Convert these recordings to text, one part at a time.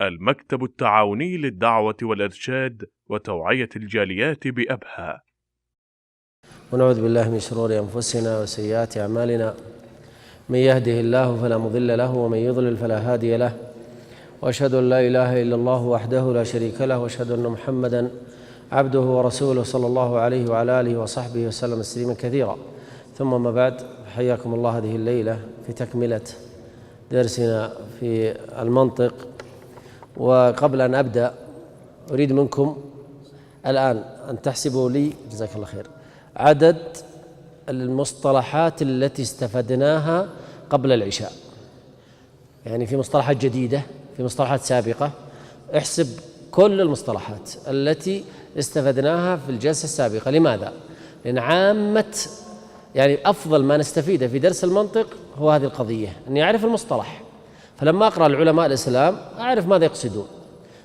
المكتب التعاوني للدعوة والإرشاد وتوعية الجاليات بأبها. ونعوذ بالله من شرور أنفسنا وسيئات أعمالنا، من يهده الله فلا مضل له ومن يضلل فلا هادي له، وأشهد أن لا إله إلا الله وحده لا شريك له، وأشهد أن محمدًا عبده ورسوله صلى الله عليه وعلى آله وصحبه وسلم تسليما كثيرا. ثم ما بعد، حياكم الله هذه الليلة في تكملة درسنا في المنطق. وقبل أن أبدأ أريد منكم الآن أن تحسبوا لي جزاك الله خير عدد المصطلحات التي استفدناها قبل العشاء. يعني في مصطلحات جديدة، في مصطلحات سابقة، احسب كل المصطلحات التي استفدناها في الجلسة السابقة. لماذا؟ لأن عامة يعني أفضل ما نستفيده في درس المنطق هو هذه القضية، أني أعرف المصطلح، فلما أقرأ العلماء الإسلام أعرف ماذا يقصدون،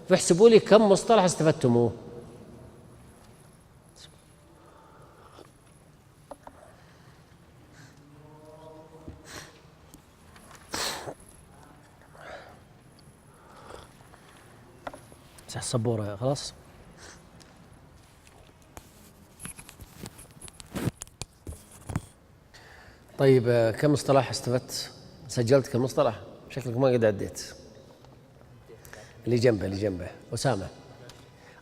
فاحسبوا لي كم مصطلح استفدتموه. السبورة خلاص. طيب كم مصطلح استفدت؟ سجلت كم مصطلح؟ شكلك ما قد عديت. اللي جنبه أسامة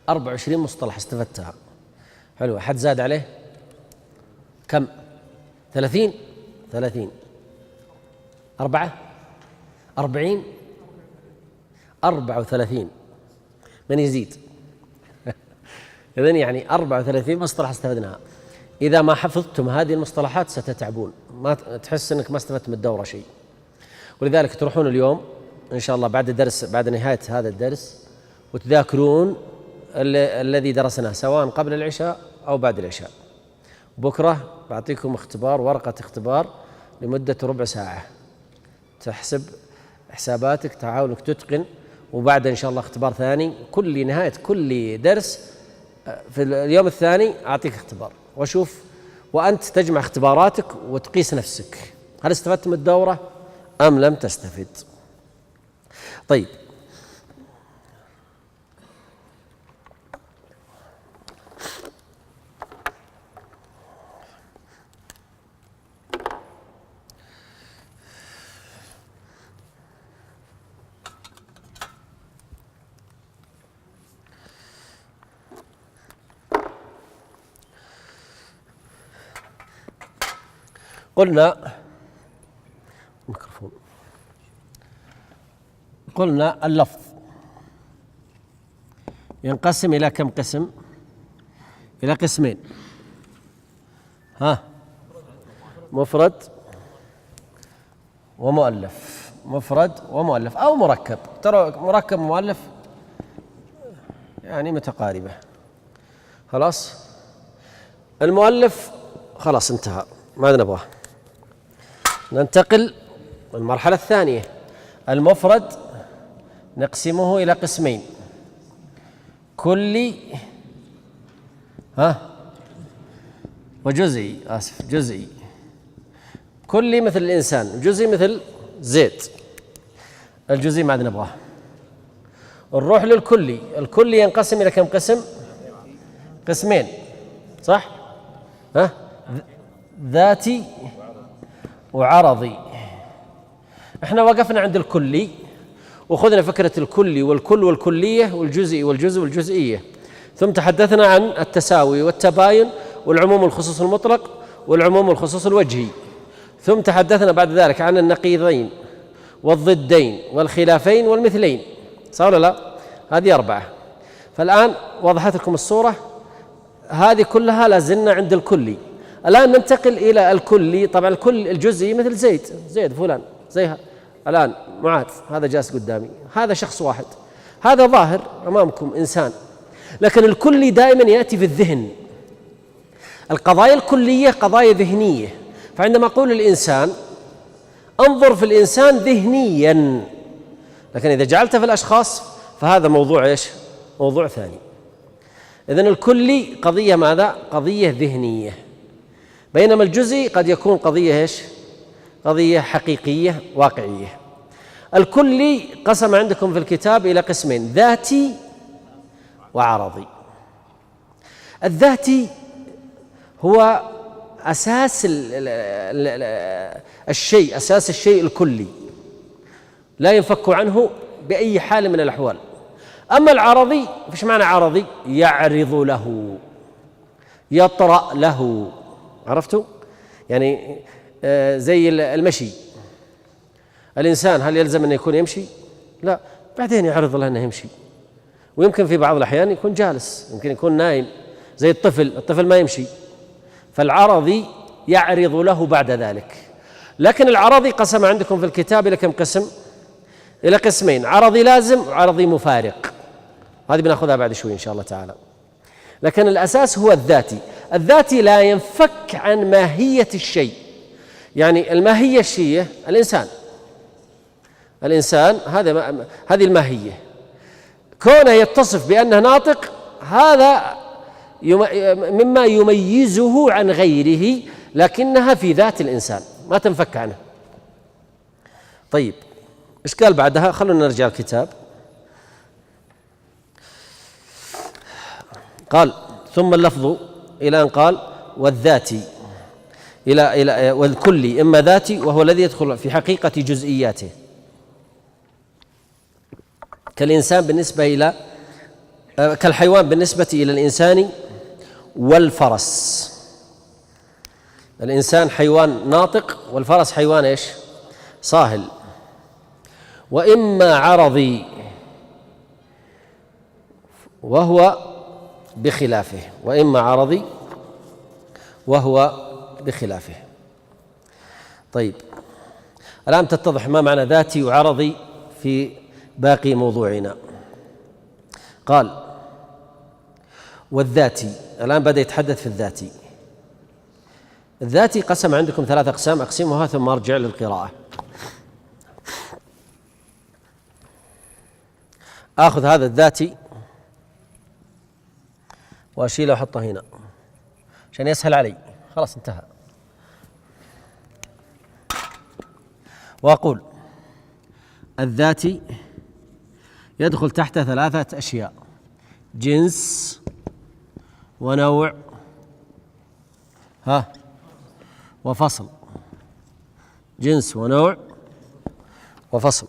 24 مصطلح استفدتها. حلو. حد زاد عليه؟ كم؟ 30 40 34 من يزيد. إذن يعني 34 مصطلح استفدناها. إذا ما حفظتم هذه المصطلحات ستتعبون، ما تحس أنك ما استفدت من الدورة شيء. ولذلك تروحون اليوم إن شاء الله بعد الدرس، بعد نهاية هذا الدرس، وتذاكرون الذي درسناه سواء قبل العشاء أو بعد العشاء. بكرة بعطيكم اختبار، ورقة اختبار لمدة ربع ساعة، تحسب حساباتك، تحاولك تتقن. وبعد إن شاء الله اختبار ثاني، كل نهاية كل درس في اليوم الثاني أعطيك اختبار، وأشوف وأنت تجمع اختباراتك وتقيس نفسك، هل استفدت من الدورة أم لم تستفد؟ طيب، قلنا اللفظ ينقسم إلى كم قسم؟ إلى قسمين. مفرد ومؤلف، مفرد ومؤلف أو مركب. ترى مركب ومؤلف يعني متقاربة. خلاص، المؤلف خلاص انتهى، ما نبغاه. ننتقل للمرحلة الثانية. المفرد نقسمه إلى قسمين: كلي وجزئي. جزئي. كلي مثل الإنسان، جزئي مثل زيت. الجزئي ما عاد نبغاه. نروح للكلي. الكلي ينقسم إلى كم قسم؟ قسمين، صح؟ ذاتي وعرضي. احنا وقفنا عند الكلي وخذنا فكرة الكلي والكل والكلية والجزئي والجزء والجزئية، ثم تحدثنا عن التساوي والتباين والعموم والخصوص المطلق والعموم والخصوص الوجهي، ثم تحدثنا بعد ذلك عن النقيضين والضدين والخلافين والمثلين. صح ولا لا؟ هذه 4. فالآن وضحت لكم الصورة. هذه كلها لازلنا عند الكلي. الآن ننتقل إلى الكلي. طبعا الكل الجزئي مثل زيد فلان، زيها الآن معاذ، هذا جالس قدامي، هذا شخص واحد، هذا ظاهر أمامكم إنسان. لكن الكلي دائما يأتي في الذهن. القضايا الكلية قضايا ذهنية، فعندما أقول الإنسان انظر في الإنسان ذهنيا، لكن إذا جعلته في الأشخاص فهذا موضوع إيش؟ موضوع ثاني. إذن الكلي قضية ماذا؟ قضية ذهنية، بينما الجزئي قد يكون قضية إيش؟ قضية حقيقية واقعية. الكلي قسم عندكم في الكتاب إلى قسمين: ذاتي وعرضي. الذاتي هو أساس الشيء، أساس الشيء الكلي، لا ينفك عنه بأي حال من الأحوال. أما العرضي، فيش معنى عرضي؟ يعرض له، يطرأ له. عرفتوا؟ يعني زي المشي. الإنسان هل يلزم أن يكون يمشي؟ لا، بعدين يعرض له أنه يمشي، ويمكن في بعض الأحيان يكون جالس، يمكن يكون نايم، زي الطفل ما يمشي. فالعرضي يعرض له بعد ذلك. لكن العرضي قسم عندكم في الكتاب إلى كم قسم؟ إلى قسمين: عرضي لازم وعرضي مفارق. هذه بناخذها بعد شوي إن شاء الله تعالى. لكن الأساس هو الذاتي. الذاتي لا ينفك عن ماهية الشيء. يعني الماهية الشيء الإنسان هذه الماهية. كونه يتصف بأنه ناطق، هذا مما يميزه عن غيره، لكنها في ذات الإنسان ما تنفك عنه. طيب، إيش قال بعدها؟ خلونا نرجع الكتاب. قال: ثم اللفظ إلى أن قال: والذاتي إلى والكلي إما ذاتي وهو الذي يدخل في حقيقة جزئياته، كالإنسان بالنسبة إلى كالحيوان بالنسبة إلى الإنسان والفرس. الإنسان حيوان ناطق، والفرس حيوان إيش؟ صاهل. وإما عرضي وهو بخلافه، وإما عرضي وهو بخلافه. طيب، الآن تتضح ما معنى ذاتي وعرضي في باقي موضوعنا. قال: والذاتي. الآن بدأ يتحدث في الذاتي. الذاتي قسم عندكم 3 أقسام، أقسمها ثم أرجع للقراءة. آخذ هذا الذاتي وأشيله وأحطه هنا عشان يسهل علي. خلاص انتهى. وأقول: الذاتي يدخل تحت 3 أشياء: جنس ونوع وفصل. جنس ونوع وفصل.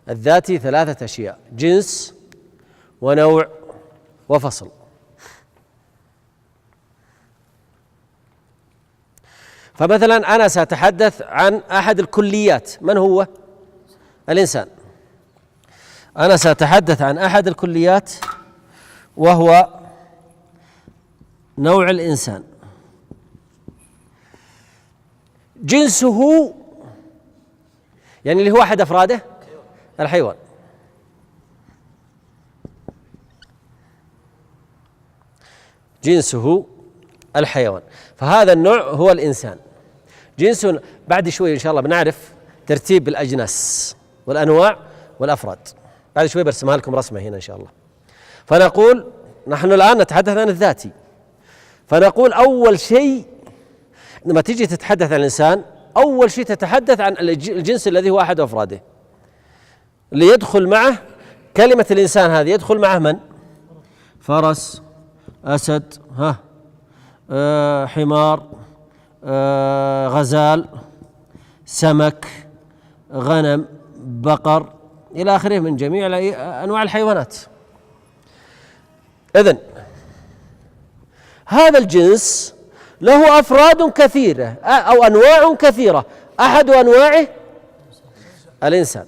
الذاتي 3 أشياء: جنس ونوع وفصل. فمثلا أنا سأتحدث عن أحد الكليات. من هو؟ الإنسان. أنا سأتحدث عن أحد الكليات وهو نوع الإنسان. جنسه يعني اللي هو أحد أفراده الحيوان. جنسه الحيوان، فهذا النوع هو الإنسان. جنس بعد شوي إن شاء الله بنعرف ترتيب الأجناس والأنواع والأفراد، بعد شوي برسمها لكم رسمة هنا إن شاء الله. فنقول نحن الآن نتحدث عن الذاتي، فنقول أول شيء لما تيجي تتحدث عن الإنسان، أول شيء تتحدث عن الجنس الذي هو أحد أفراده، اللي يدخل معه كلمة الإنسان هذه يدخل معه من؟ فرس، أسد، حمار، غزال، سمك، غنم، بقر، إلى آخره من جميع أنواع الحيوانات. إذن هذا الجنس له أفراد كثيرة أو أنواع كثيرة، أحد أنواعه الإنسان.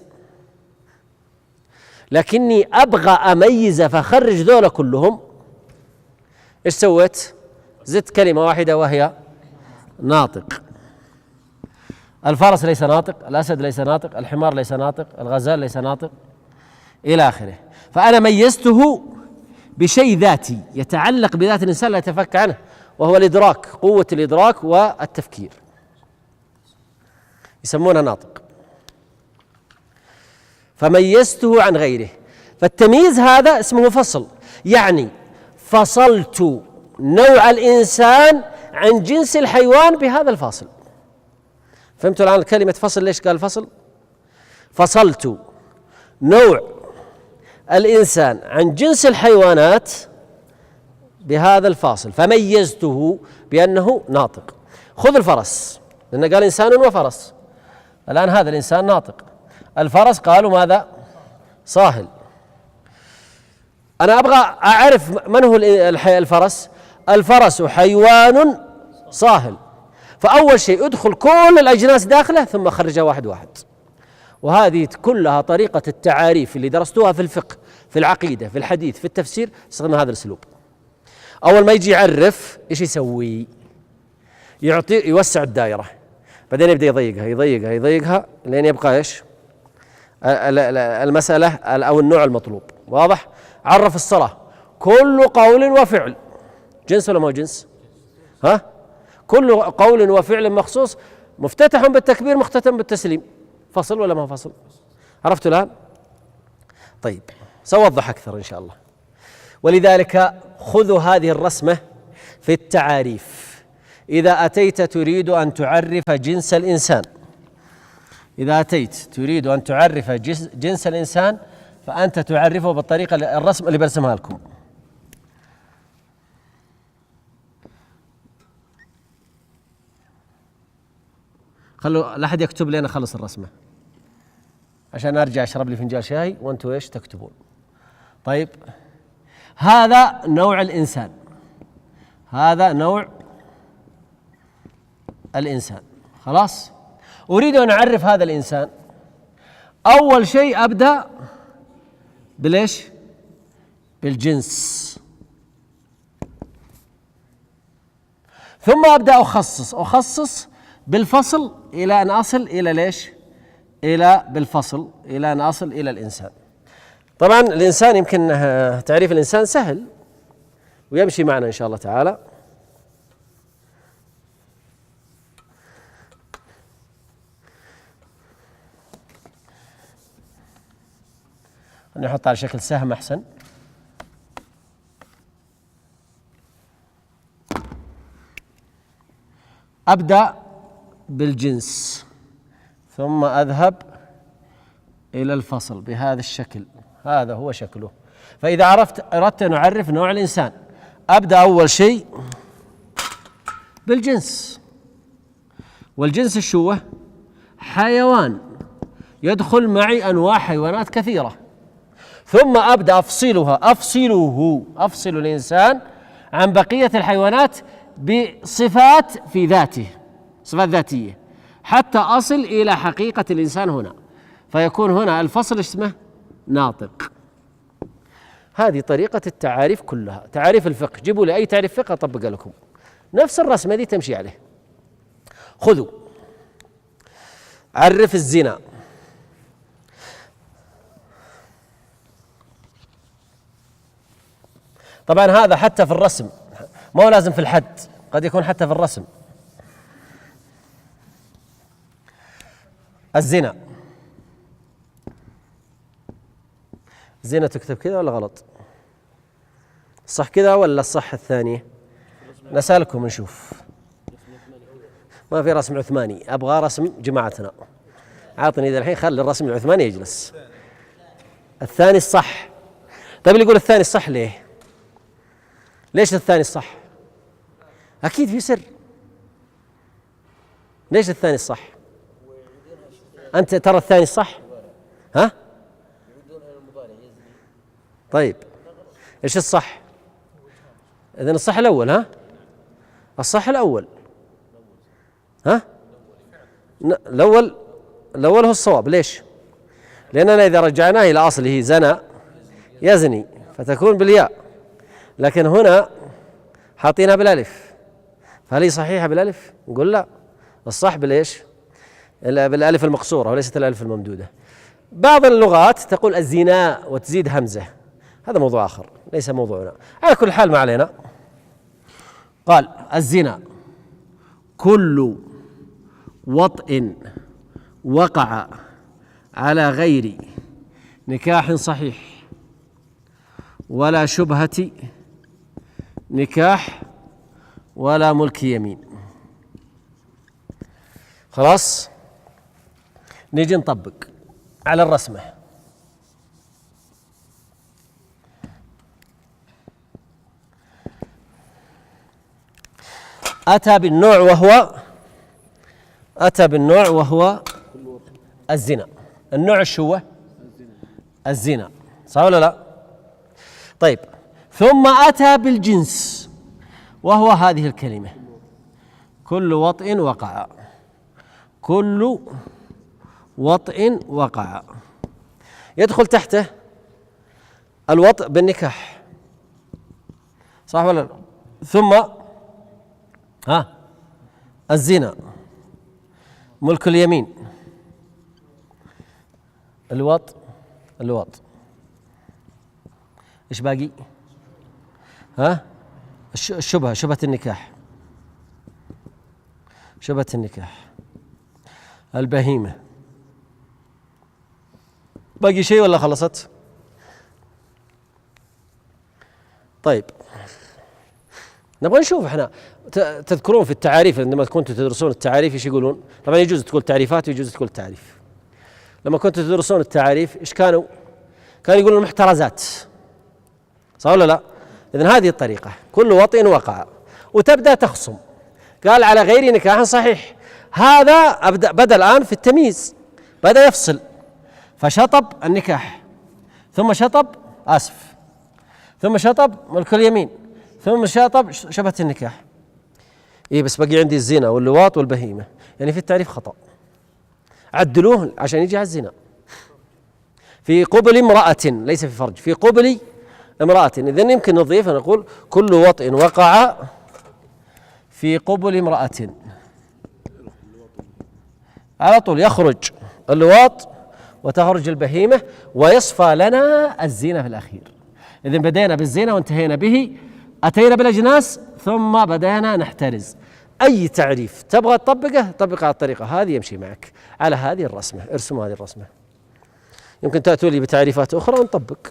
لكني أبغى أميز فأخرج ذولا كلهم. إيش سويت؟ زدت كلمة واحدة وهي ناطق. الفرس ليس ناطق، الأسد ليس ناطق، الحمار ليس ناطق، الغزال ليس ناطق، إلى آخره. فأنا ميزته بشيء ذاتي يتعلق بذات الإنسان لا يتفك عنه، وهو الإدراك، قوة الإدراك والتفكير، يسمونه ناطق. فميزته عن غيره. فالتمييز هذا اسمه فصل، يعني فصلت نوع الإنسان عن جنس الحيوان بهذا الفاصل. فهمتوا الآن كلمة فصل؟ ليش قال فصل؟ فصلت نوع الإنسان عن جنس الحيوانات بهذا الفاصل، فميزته بأنه ناطق. خذ الفرس، لأنه قال إنسان وفرس، الآن هذا الإنسان ناطق. الفرس قالوا ماذا؟ صاهل. أنا أبغى أعرف من هو الفرس. الفرس حيوان صاهل، فأول شيء ادخل كل الأجناس داخله ثم خرجها واحد واحد. وهذه كلها طريقة التعاريف اللي درستوها في الفقه، في العقيدة، في الحديث، في التفسير، استخدم هذا الأسلوب. أول ما يجي يعرف إيش يسوي؟ يعطي، يوسع الدائرة، بعدين يبدأ يضيقها لين يبقى إيش؟ المسألة أو النوع المطلوب. واضح؟ عرف الصلاة كل قول وفعل، جنس ولا ما هو جنس؟ ها؟ كل قول وفعل مخصوص مفتتح بالتكبير مختتم بالتسليم، فصل ولا ما هو فصل؟ عرفتوا الآن؟ طيب سأوضح أكثر إن شاء الله. ولذلك خذوا هذه الرسمة في التعاريف. إذا أتيت تريد أن تعرف جنس الإنسان، إذا أتيت تريد أن تعرف جنس الإنسان فأنت تعرفه بالطريقة الرسم اللي برسمها لكم. خلوا لا أحد يكتب لي، أنا أخلص الرسمة عشان أرجع أشرب لي فنجان شاي وأنتوا إيش تكتبون. طيب هذا نوع الإنسان، هذا نوع الإنسان. خلاص، أريد أن أعرف هذا الإنسان. أول شيء أبدأ بليش؟ بالجنس، ثم أبدأ أخصص بالفصل إلى أن أصل إلى ليش؟ إلى بالفصل إلى أن أصل إلى الإنسان. طبعا الإنسان يمكن تعريف الإنسان سهل ويمشي معنا إن شاء الله تعالى. نحط على شكل سهم أحسن. أبدأ بالجنس ثم أذهب إلى الفصل بهذا الشكل، هذا هو شكله. فإذا أردت أن أعرف نوع الإنسان أبدأ أول شيء بالجنس، والجنس شو؟ حيوان، يدخل معي أنواع حيوانات كثيرة، ثم أبدأ أفصل الإنسان عن بقية الحيوانات بصفات في ذاته، صفات ذاتية، حتى أصل إلى حقيقة الإنسان هنا، فيكون هنا الفصل اسمه ناطق. هذه طريقة التعاريف كلها، تعاريف الفقه. جيبوا لي أي تعريف فقه أطبق لكم نفس الرسمة دي تمشي عليه. خذوا عرف الزنا. طبعا هذا حتى في الرسم، ما هو لازم في الحد، قد يكون حتى في الرسم. الزنا، الزنا تكتب كذا ولا غلط؟ صح كذا ولا الصح الثانية؟ نسألكم نشوف. ما في رسم عثماني، أبغى رسم جماعتنا. عاطني إذا الحين خلي الرسم العثماني يجلس. الثاني الصح. طيب اللي يقول الثاني الصح ليه؟ ليش الثاني الصح؟ أكيد في سر. ليش الثاني الصح؟ أنت ترى الثاني الصح؟ ها؟ طيب إيش الصح؟ إذن الصح الأول. ها؟ الصح الأول. ها؟ الأول هو الصواب. ليش؟ لأننا إذا رجعناه إلى أصله زنى يزني فتكون بالياء، لكن هنا حاطينها بالألف، فهل هي صحيحة بالألف؟ نقول لا، الصح بالإيش؟ بالألف المقصورة وليست الألف الممدودة. بعض اللغات تقول الزنا وتزيد همزة، هذا موضوع آخر ليس موضوعنا. على كل حال ما علينا. قال الزنا كل وطء وقع على غير نكاح صحيح ولا شبهة نكاح ولا ملك يمين. خلاص نيجي نطبق على الرسمة. أتى بالنوع وهو الزنا. النوع شو هو؟ الزنا، صح ولا لا؟ طيب، ثم أتى بالجنس وهو هذه الكلمة: كل وطئ وقع. كل وطئ وقع يدخل تحته الوطئ بالنكاح، صح ولا لا؟ ثم الزنا، ملك اليمين، الوطئ، ايش باقي؟ الشبهة، شبهة النكاح، البهيمة. باقي شيء ولا خلصت؟ طيب نبغى نشوف احنا. تذكرون في التعاريف عندما كنتوا تدرسون التعاريف ايش يقولون؟ طبعا يجوز تقول تعريفات ويجوز تقول تعريف. لما كنتوا تدرسون التعاريف ايش كانوا يقولون؟ المحترزات، صح ولا لا؟ إذن هذه الطريقة: كل وطئ وقع، وتبدأ تخصم. قال على غير نكاح صحيح. هذا بدأ الآن في التمييز، بدأ يفصل، فشطب النكاح، ثم شطب ثم شطب ملك اليمين، ثم شطب شبهة النكاح. بس بقي عندي الزنا واللواط والبهيمة، يعني في التعريف خطأ، عدلوه عشان يجي على الزنا. في قبل امرأة، ليس في فرج، في قبل امرأة. إذن يمكن نضيف نقول: كل وطئ وقع في قبل امرأة. على طول يخرج اللواط وتخرج البهيمة ويصفى لنا الزنا في الأخير. إذن بدينا بالزنا وانتهينا به، أتينا بالأجناس ثم بدأنا نحترز. أي تعريف تبغى تطبقه طبقه على الطريقة هذه، يمشي معك على هذه الرسمة. ارسموا هذه الرسمة. يمكن تأتوا لي بتعريفات أخرى ونطبق.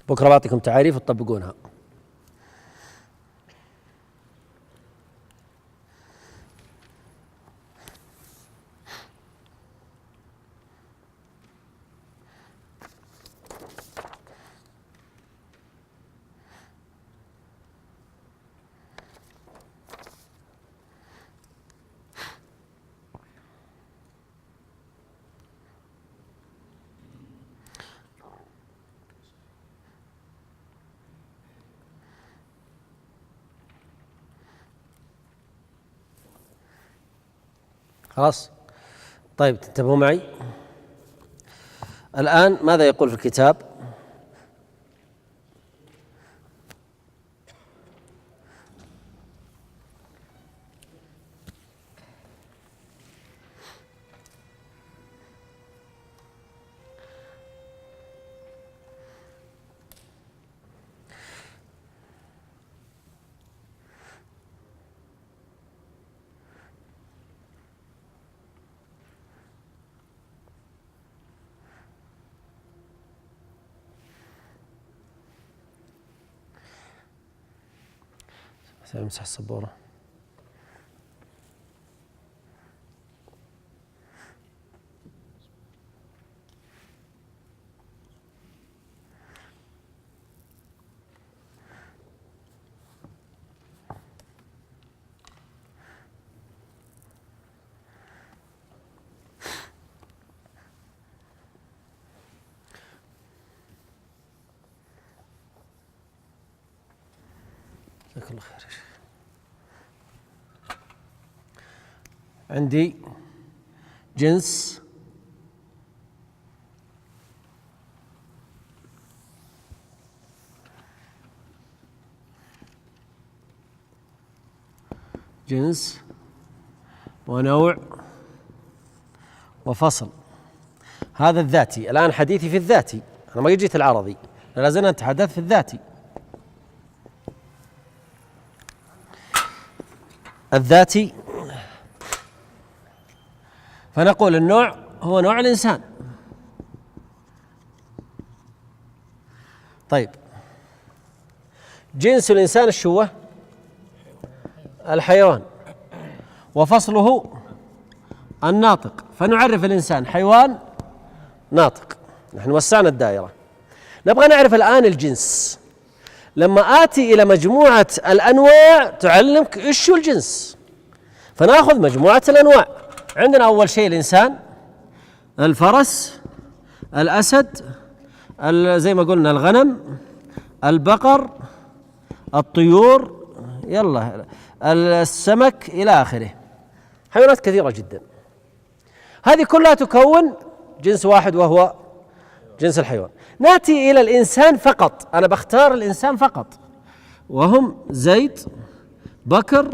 بكرة بعطيكم تعاريف تطبقونها. خلاص؟ طيب تنتبهوا معي. الآن ماذا يقول في الكتاب؟ سأمسح السبورة. جزاك الله خير. عندي جنس ونوع وفصل. هذا الذاتي. الآن حديثي في الذاتي، أنا ما جيت العرضي، لازلنا نتحدث في الذاتي. الذاتي، فنقول النوع هو نوع الإنسان. طيب، جنس الإنسان ايش هو؟ الحيوان. وفصله الناطق، فنعرف الإنسان حيوان ناطق. نحن وسعنا الدائرة، نبغى نعرف الآن الجنس. لما آتي إلى مجموعة الأنواع تعلمك إيش هو الجنس، فنأخذ مجموعة الأنواع. عندنا أول شيء الإنسان، الفرس، الأسد، زي ما قلنا الغنم، البقر، الطيور، يلا السمك إلى آخره. حيوانات كثيرة جدا، هذه كلها تكون جنس واحد وهو جنس الحيوان. نأتي إلى الإنسان فقط، أنا بختار الإنسان فقط، وهم زيد، بكر،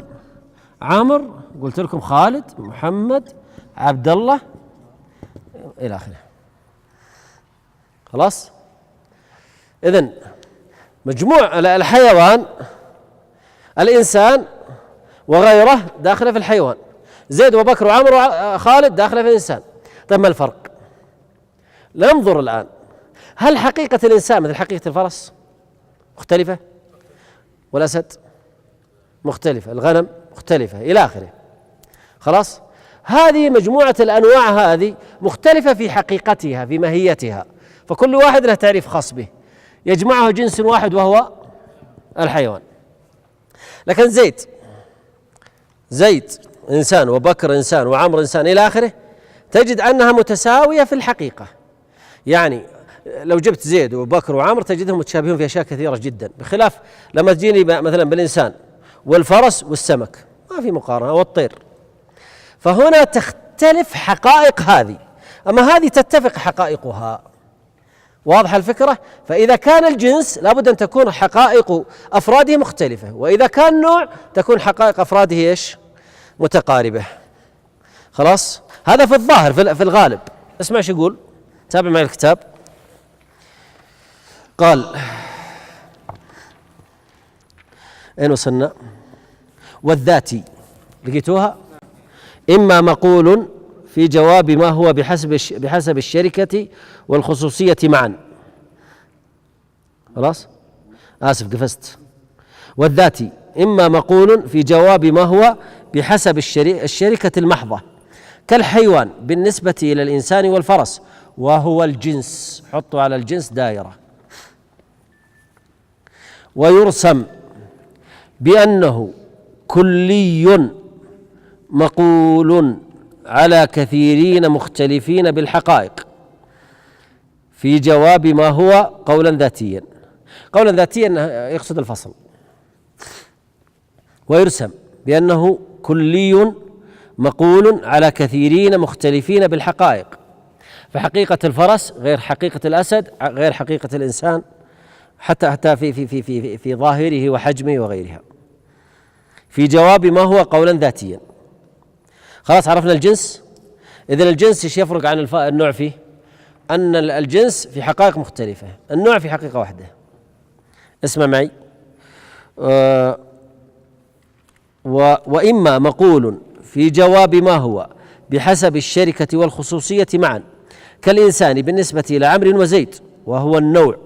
عمر، قلت لكم خالد، محمد، عبد الله إلى آخره. خلاص؟ إذن مجموع الحيوان، الإنسان وغيره داخله في الحيوان، زيد وبكر وعمر وخالد داخله في الإنسان. طيب ما الفرق؟ ننظر الآن، هل حقيقة الإنسان مثل حقيقة الفرس؟ مختلفة؟ والأسد مختلفة، الغنم مختلفة إلى آخره. خلاص؟ هذه مجموعة الأنواع هذه مختلفة في حقيقتها، في ماهيتها، فكل واحد له تعريف خاص به يجمعه جنس واحد وهو الحيوان. لكن زيد إنسان، وبكر إنسان، وعمر إنسان إلى آخره، تجد أنها متساوية في الحقيقة. يعني لو جبت زيد وبكر وعمر تجدهم متشابهون في أشياء كثيرة جدا، بخلاف لما تجيني مثلا بالإنسان والفرس والسمك ما في مقارنة، والطير. فهنا تختلف حقائق هذه، أما هذه تتفق حقائقها. واضح الفكرة؟ فإذا كان الجنس لابد أن تكون حقائق أفراده مختلفة، وإذا كان نوع تكون حقائق أفراده إيش؟ متقاربة. خلاص؟ هذا في الظاهر، في الغالب. اسمع شو يقول، تابع معي الكتاب. قال أين وصلنا؟ والذاتي، لقيتوها؟ إما مقول في جواب ما هو بحسب الشركة والخصوصية معا. خلاص؟ آسف قفزت. والذاتي إما مقول في جواب ما هو بحسب الشركة المحضة، كالحيوان بالنسبة إلى الإنسان والفرس، وهو الجنس. حطوا على الجنس دائرة. ويرسم بأنه كلي مقول على كثيرين مختلفين بالحقائق في جواب ما هو قولا ذاتيا. قولا ذاتيا يقصد الفصل. ويرسم بأنه كلي مقول على كثيرين مختلفين بالحقائق، فحقيقة الفرس غير حقيقة الأسد غير حقيقة الإنسان، حتى في ظاهره وحجمه وغيرها، في جواب ما هو قولا ذاتيا. خلاص عرفنا الجنس. إذن الجنس ايش يفرق عن النوع فيه؟ أن الجنس في حقائق مختلفة، النوع في حقيقة واحدة. اسمع معي. وإما مقول في جواب ما هو بحسب الشركة والخصوصية معا، كالإنسان بالنسبة إلى عمرو وزيد، وهو النوع.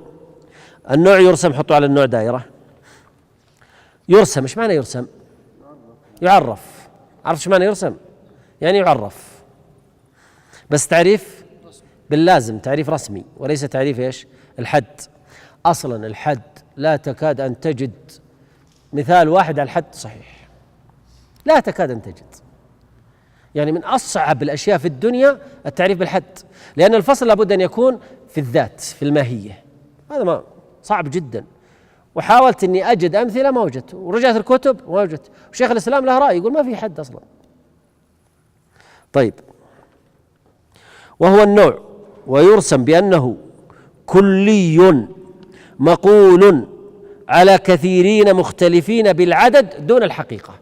النوع يرسم، حطوا على النوع دائرة. يرسم، ايش معنى يرسم؟ يعرف. عرفت ايش معنى يرسم؟ يعني يعرف، بس تعريف باللازم، تعريف رسمي وليس تعريف ايش؟ الحد. اصلا الحد لا تكاد ان تجد مثال واحد على الحد صحيح، لا تكاد ان تجد. يعني من اصعب الاشياء في الدنيا التعريف بالحد، لان الفصل لابد ان يكون في الذات، في الماهيه. هذا ما صعب جدا، وحاولت أني أجد أمثلة ما وجدت، ورجعت الكتب ما وجدت، وشيخ الإسلام له رأي يقول ما في حد أصلا. طيب، وهو النوع ويرسم بأنه كلي مقول على كثيرين مختلفين بالعدد دون الحقيقة،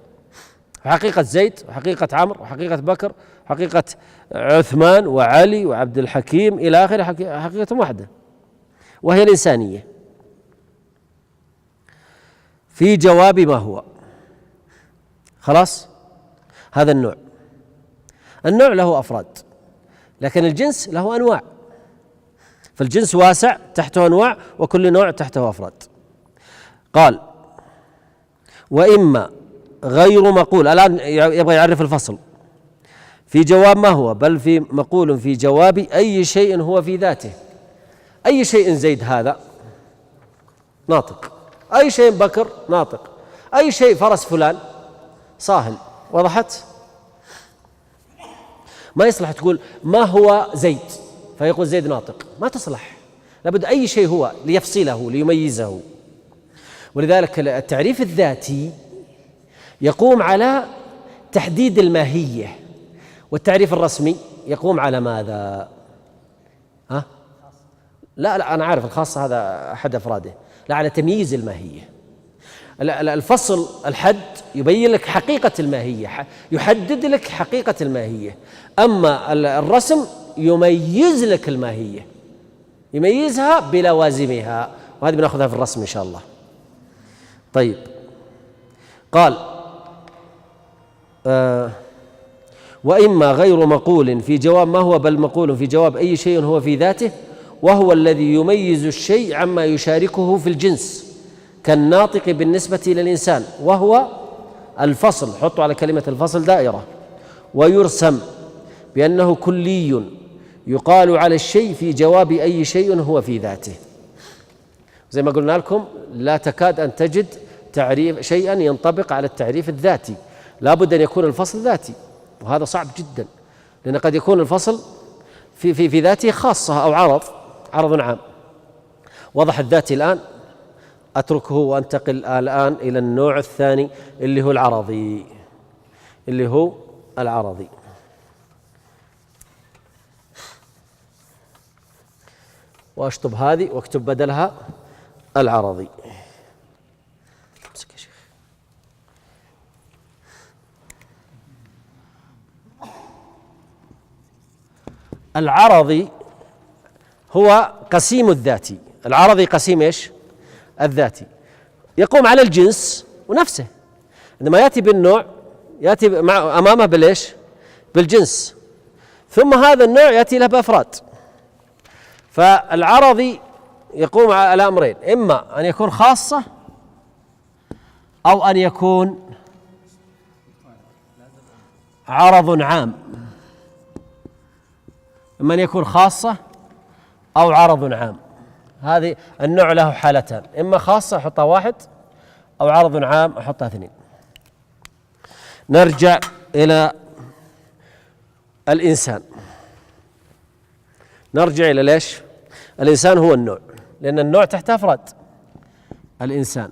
حقيقة زيد وحقيقة عمرو وحقيقة بكر وحقيقة عثمان وعلي وعبد الحكيم إلى آخره، حقيقة واحدة وهي الإنسانية. في جواب ما هو، خلاص، هذا النوع. النوع له أفراد، لكن الجنس له أنواع، فالجنس واسع تحته أنواع وكل نوع تحته أفراد. قال وإما غير مقول، الآن يبغى يعرف الفصل. في جواب ما هو، بل في مقول في جواب أي شيء هو في ذاته. أي شيء زيد هذا ناطق، أي شيء بكر ناطق، أي شيء فرس فلان صاهل. وضحت؟ ما يصلح تقول ما هو زيد فيقول زيد ناطق، ما تصلح، لابد أي شيء هو ليفصله ليميزه. ولذلك التعريف الذاتي يقوم على تحديد الماهية، والتعريف الرسمي يقوم على ماذا؟ ها؟ لا أنا عارف الخاصة هذا أحد أفراده، لا، على تمييز الماهية. الفصل الحد يبين لك حقيقة الماهية، يحدد لك حقيقة الماهية، أما الرسم يميز لك الماهية، يميزها بلوازمها، وهذه بناخذها في الرسم إن شاء الله. طيب، قال وإما غير مقول في جواب ما هو، بل مقول في جواب أي شيء هو في ذاته، وهو الذي يميز الشيء عما يشاركه في الجنس كالناطق بالنسبة للإنسان، وهو الفصل. حطوا على كلمة الفصل دائرة. ويرسم بأنه كلي يقال على الشيء في جواب أي شيء هو في ذاته. زي ما قلنا لكم لا تكاد أن تجد تعريف شيئا ينطبق على التعريف الذاتي، لا بد أن يكون الفصل ذاتي، وهذا صعب جدا، لأن قد يكون الفصل في ذاته خاصة أو عرض عام. وضح الذاتي الآن، أتركه وأنتقل الآن إلى النوع الثاني اللي هو العرضي. وأشطب هذه واكتب بدلها العرضي. امسك يا شيخ. العرضي هو قسيم الذاتي. العرضي قسيم ايش؟ الذاتي، يقوم على الجنس ونفسه. عندما يأتي بالنوع يأتي أمامه بالإيش؟ بالجنس، ثم هذا النوع يأتي له بأفراد. فالعرضي يقوم على أمرين، إما أن يكون خاصة أو أن يكون عرض عام. إما أن يكون خاصة أو عرض عام. هذه النوع له حالتان، إما خاصة أحطها 1 أو عرض عام أحطها 2. نرجع إلى الإنسان. نرجع إلى ليش؟ الإنسان هو النوع، لأن النوع تحت أفراد. الإنسان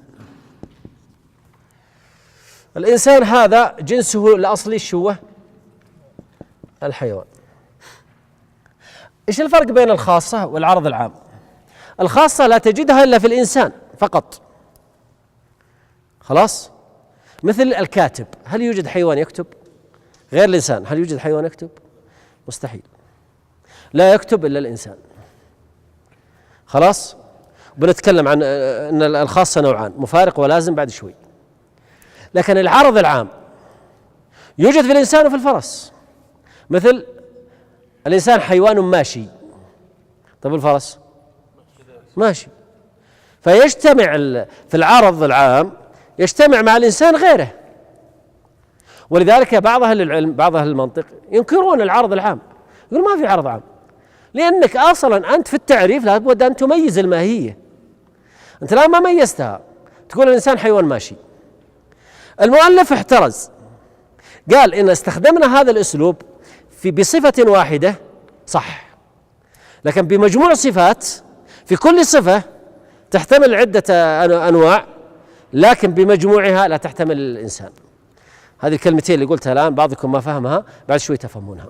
هذا جنسه الأصلي شو هو؟ الحيوان. إيش الفرق بين الخاصة والعرض العام؟ الخاصة لا تجدها إلا في الإنسان فقط، خلاص. مثل الكاتب، هل يوجد حيوان يكتب؟ غير الإنسان، هل يوجد حيوان يكتب؟ مستحيل، لا يكتب إلا الإنسان، خلاص. بنتكلم عن أن الخاصة نوعان، مفارق ولازم بعد شوي. لكن العرض العام يوجد في الإنسان وفي الفرس. مثل الإنسان حيوان ماشي، طيب الفرس ماشي، فيجتمع في العرض العام يجتمع مع الإنسان غيره. ولذلك بعض أهل العلم، بعض أهل المنطق ينكرون العرض العام، يقول ما في عرض عام، لأنك أصلا أنت في التعريف لابد أن تميز الماهية. أنت الآن ما ميزتها، تقول الإنسان حيوان ماشي. المؤلف احترز، قال إن استخدمنا هذا الأسلوب بصفة واحدة صح، لكن بمجموع صفات في كل صفة تحتمل عدة أنواع، لكن بمجموعها لا تحتمل الإنسان. هذه الكلمتين اللي قلتها الآن بعضكم ما فهمها، بعد شوي تفهمونها.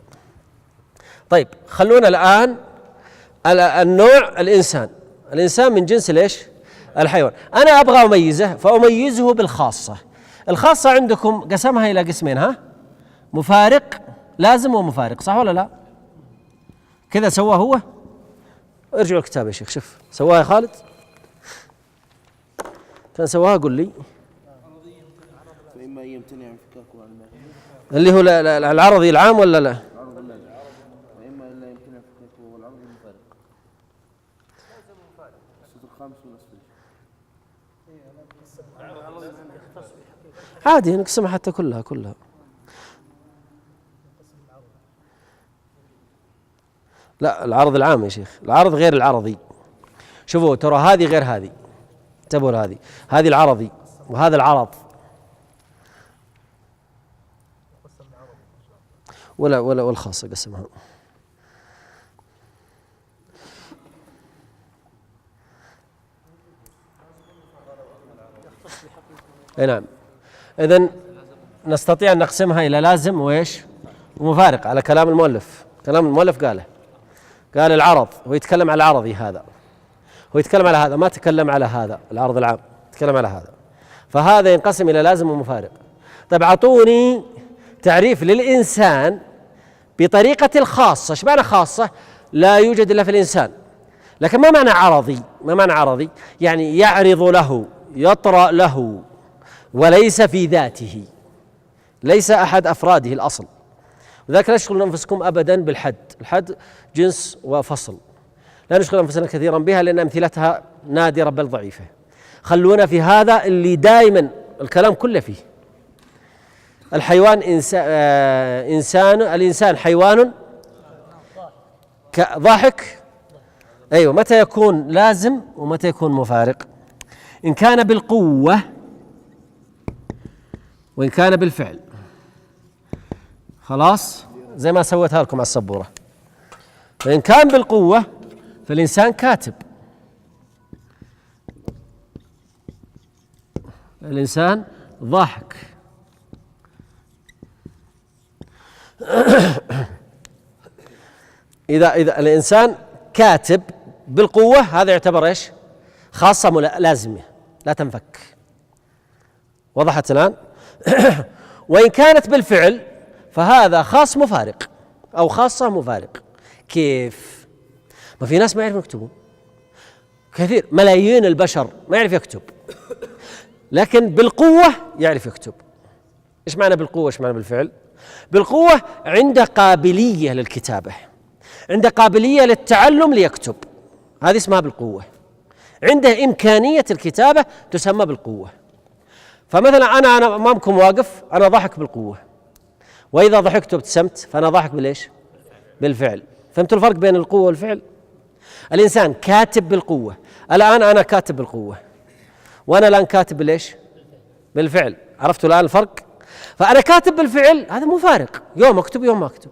طيب خلونا الآن النوع الإنسان من جنس ليش؟ الحيوان. أنا أبغى أميزه فأميزه بالخاصة. الخاصة عندكم قسمها إلى قسمين، ها؟ مفارق لازم ومفارق، صح ولا لا؟ كذا سواه هو؟ ارجعوا الكتاب يا شيخ، شوف سواها يا خالد، كان سواها قل لي. فإما يمتنع انفكاكه عن الماء اللي هو العرضي العام ولا لا؟ العرض اللازم، وإما إلا يمتنع انفكاكه هو العرض المفارق. السطر الخامس والأسفل. عادي نقسمها حتى كلها. لا العرض العام يا شيخ، العرض غير العرضي. شوفوا ترى هذه غير هذه، انتبهوا لهذه، هذه العرضي وهذا العرض، ولا والخاصة قسمها. اي نعم. إذن نستطيع أن نقسمها إلى لازم وإيش؟ ومفارق على كلام المؤلف. كلام المؤلف قال العرض، هو يتكلم على العرضي هذا، هو يتكلم على هذا، ما تكلم على هذا العرض العام، يتكلم على هذا. فهذا ينقسم إلى لازم ومفارق. طيب أعطوني تعريف للإنسان بطريقة الخاصة. ايش معنى خاصة؟ لا يوجد إلا في الإنسان. لكن ما معنى عرضي؟ ما معنى عرضي؟ يعني يعرض له، يطرأ له، وليس في ذاته، ليس أحد أفراده الأصل. وذلك لا تشغلوا أنفسكم أبدا بالحد. الحد جنس وفصل، لا نشغل أنفسنا كثيرا بها لأن أمثلتها نادرة بل ضعيفة. خلونا في هذا اللي الكلام كله فيه. الحيوان الإنسان حيوان ضاحك. أيوة. متى يكون لازم ومتى يكون مفارق؟ إن كان بالقوة وإن كان بالفعل. خلاص زي ما سويتها لكم على السبورة. فإن كان بالقوة فالإنسان كاتب، الإنسان ضاحك. إذا الإنسان كاتب بالقوة هذا يعتبر إيش؟ خاصة لازمة لا تنفك. وضحت الآن؟ وإن كانت بالفعل فهذا خاص مفارق أو خاصة مفارق. كيف؟ ما في ناس ما يعرفون يكتبون كثير، ملايين البشر ما يعرف يكتب، لكن بالقوة يعرف يكتب. إيش معنى بالقوة؟ إيش معنى بالفعل؟ بالقوة عنده قابلية للكتابة، عنده قابلية للتعلم ليكتب، هذه اسمها بالقوة. عنده إمكانية الكتابة تسمى بالقوة. فمثلا أنا أمامكم واقف، أنا ضحك بالقوة، وإذا ضحكت وابتسمت فأنا ضحك بالإيش؟ بالفعل. فهمتوا الفرق بين القوة والفعل؟ الإنسان كاتب بالقوة، الآن أنا كاتب بالقوة، وأنا الآن كاتب بالإيش؟ بالفعل. عرفتوا الآن الفرق؟ فأنا كاتب بالفعل هذا مفارق، يوم أكتب يوم ما أكتب،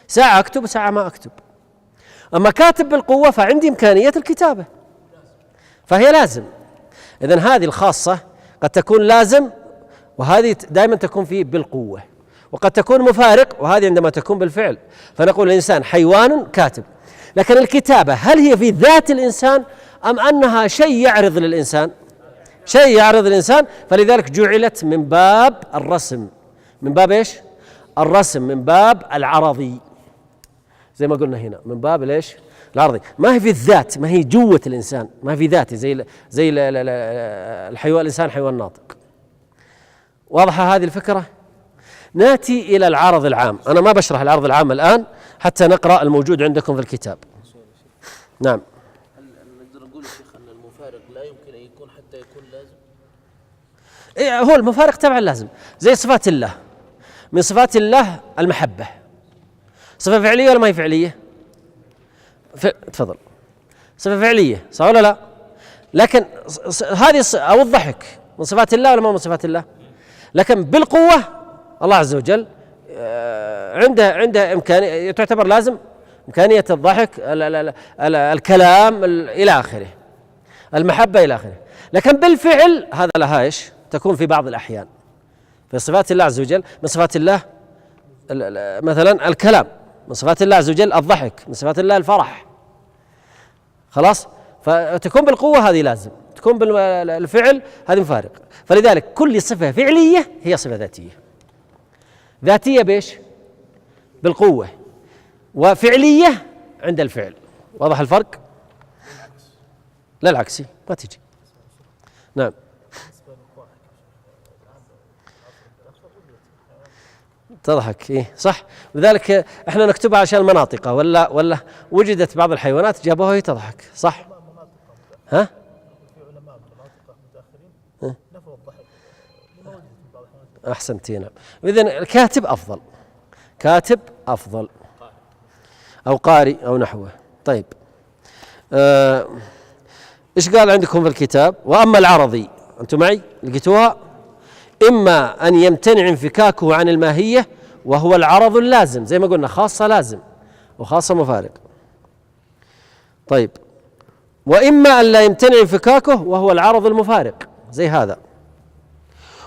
ساعة أكتب وساعة ما أكتب. أما كاتب بالقوة فعندي إمكانية الكتابة، فهي لازم. إذن هذه الخاصة قد تكون لازم، وهذه دائما تكون فيه بالقوة، وقد تكون مفارق، وهذه عندما تكون بالفعل. فنقول الإنسان حيوان كاتب. لكن الكتابة هل هي في ذات الإنسان أم أنها شيء يعرض للإنسان؟ شيء يعرض للإنسان، فلذلك جعلت من باب الرسم. من باب إيش؟ الرسم، من باب العرضي، زي ما قلنا هنا من باب ليش؟ العرضي. ما هي في الذات، ما هي جوة الإنسان، ما هي في ذاته زي الحيوان. الإنسان حيوان ناطق. واضحة هذه الفكرة؟ ناتي إلى العرض العام. أنا ما بشرح العرض العام الآن حتى نقرأ الموجود عندكم في الكتاب. نعم. هل نقدر نقول يا شيخ أن المفارق لا يمكن أن يكون حتى يكون لازم؟ إيه، هو المفارق طبعا لازم. زي صفات الله، من صفات الله المحبة، صفة فعلية ولا ما هي فعلية؟ تفضل، صفة فعلية صح ولا لا؟ لكن هذه أو الضحك من صفات الله ولا ما من صفات الله؟ لكن بالقوة الله عز وجل عنده إمكانية تعتبر لازم، إمكانية الضحك، الكلام إلى آخره. المحبة إلى آخره. لكن بالفعل هذا لها إيش؟ تكون في بعض الأحيان. في صفات الله عز وجل من صفات الله مثلا الكلام، من صفات الله عز وجل الضحك، من صفات الله الفرح. خلاص؟ فتكون بالقوة هذه لازم، تكون بالفعل هذه مفارق. فلذلك كل صفة فعلية هي صفة ذاتية. ذاتية بإيش؟ بالقوة، وفعلية عند الفعل. واضح الفرق؟ لا العكسي ما تجي. نعم. تضحك إيه صح. لذلك احنا نكتبها عشان المناطق، ولا وجدت بعض الحيوانات جابوها وهي تضحك صح؟ ها؟ أحسنت. نعم. إذن الكاتب أفضل، كاتب أفضل أو قارئ أو نحوه. طيب إيش قال عندكم في الكتاب؟ وأما العرضي، أنتم معي لقيتوها؟ إما أن يمتنع انفكاكه عن الماهية وهو العرض اللازم، زي ما قلنا خاصة لازم وخاصة مفارق. طيب وإما أن لا يمتنع انفكاكه وهو العرض المفارق زي هذا.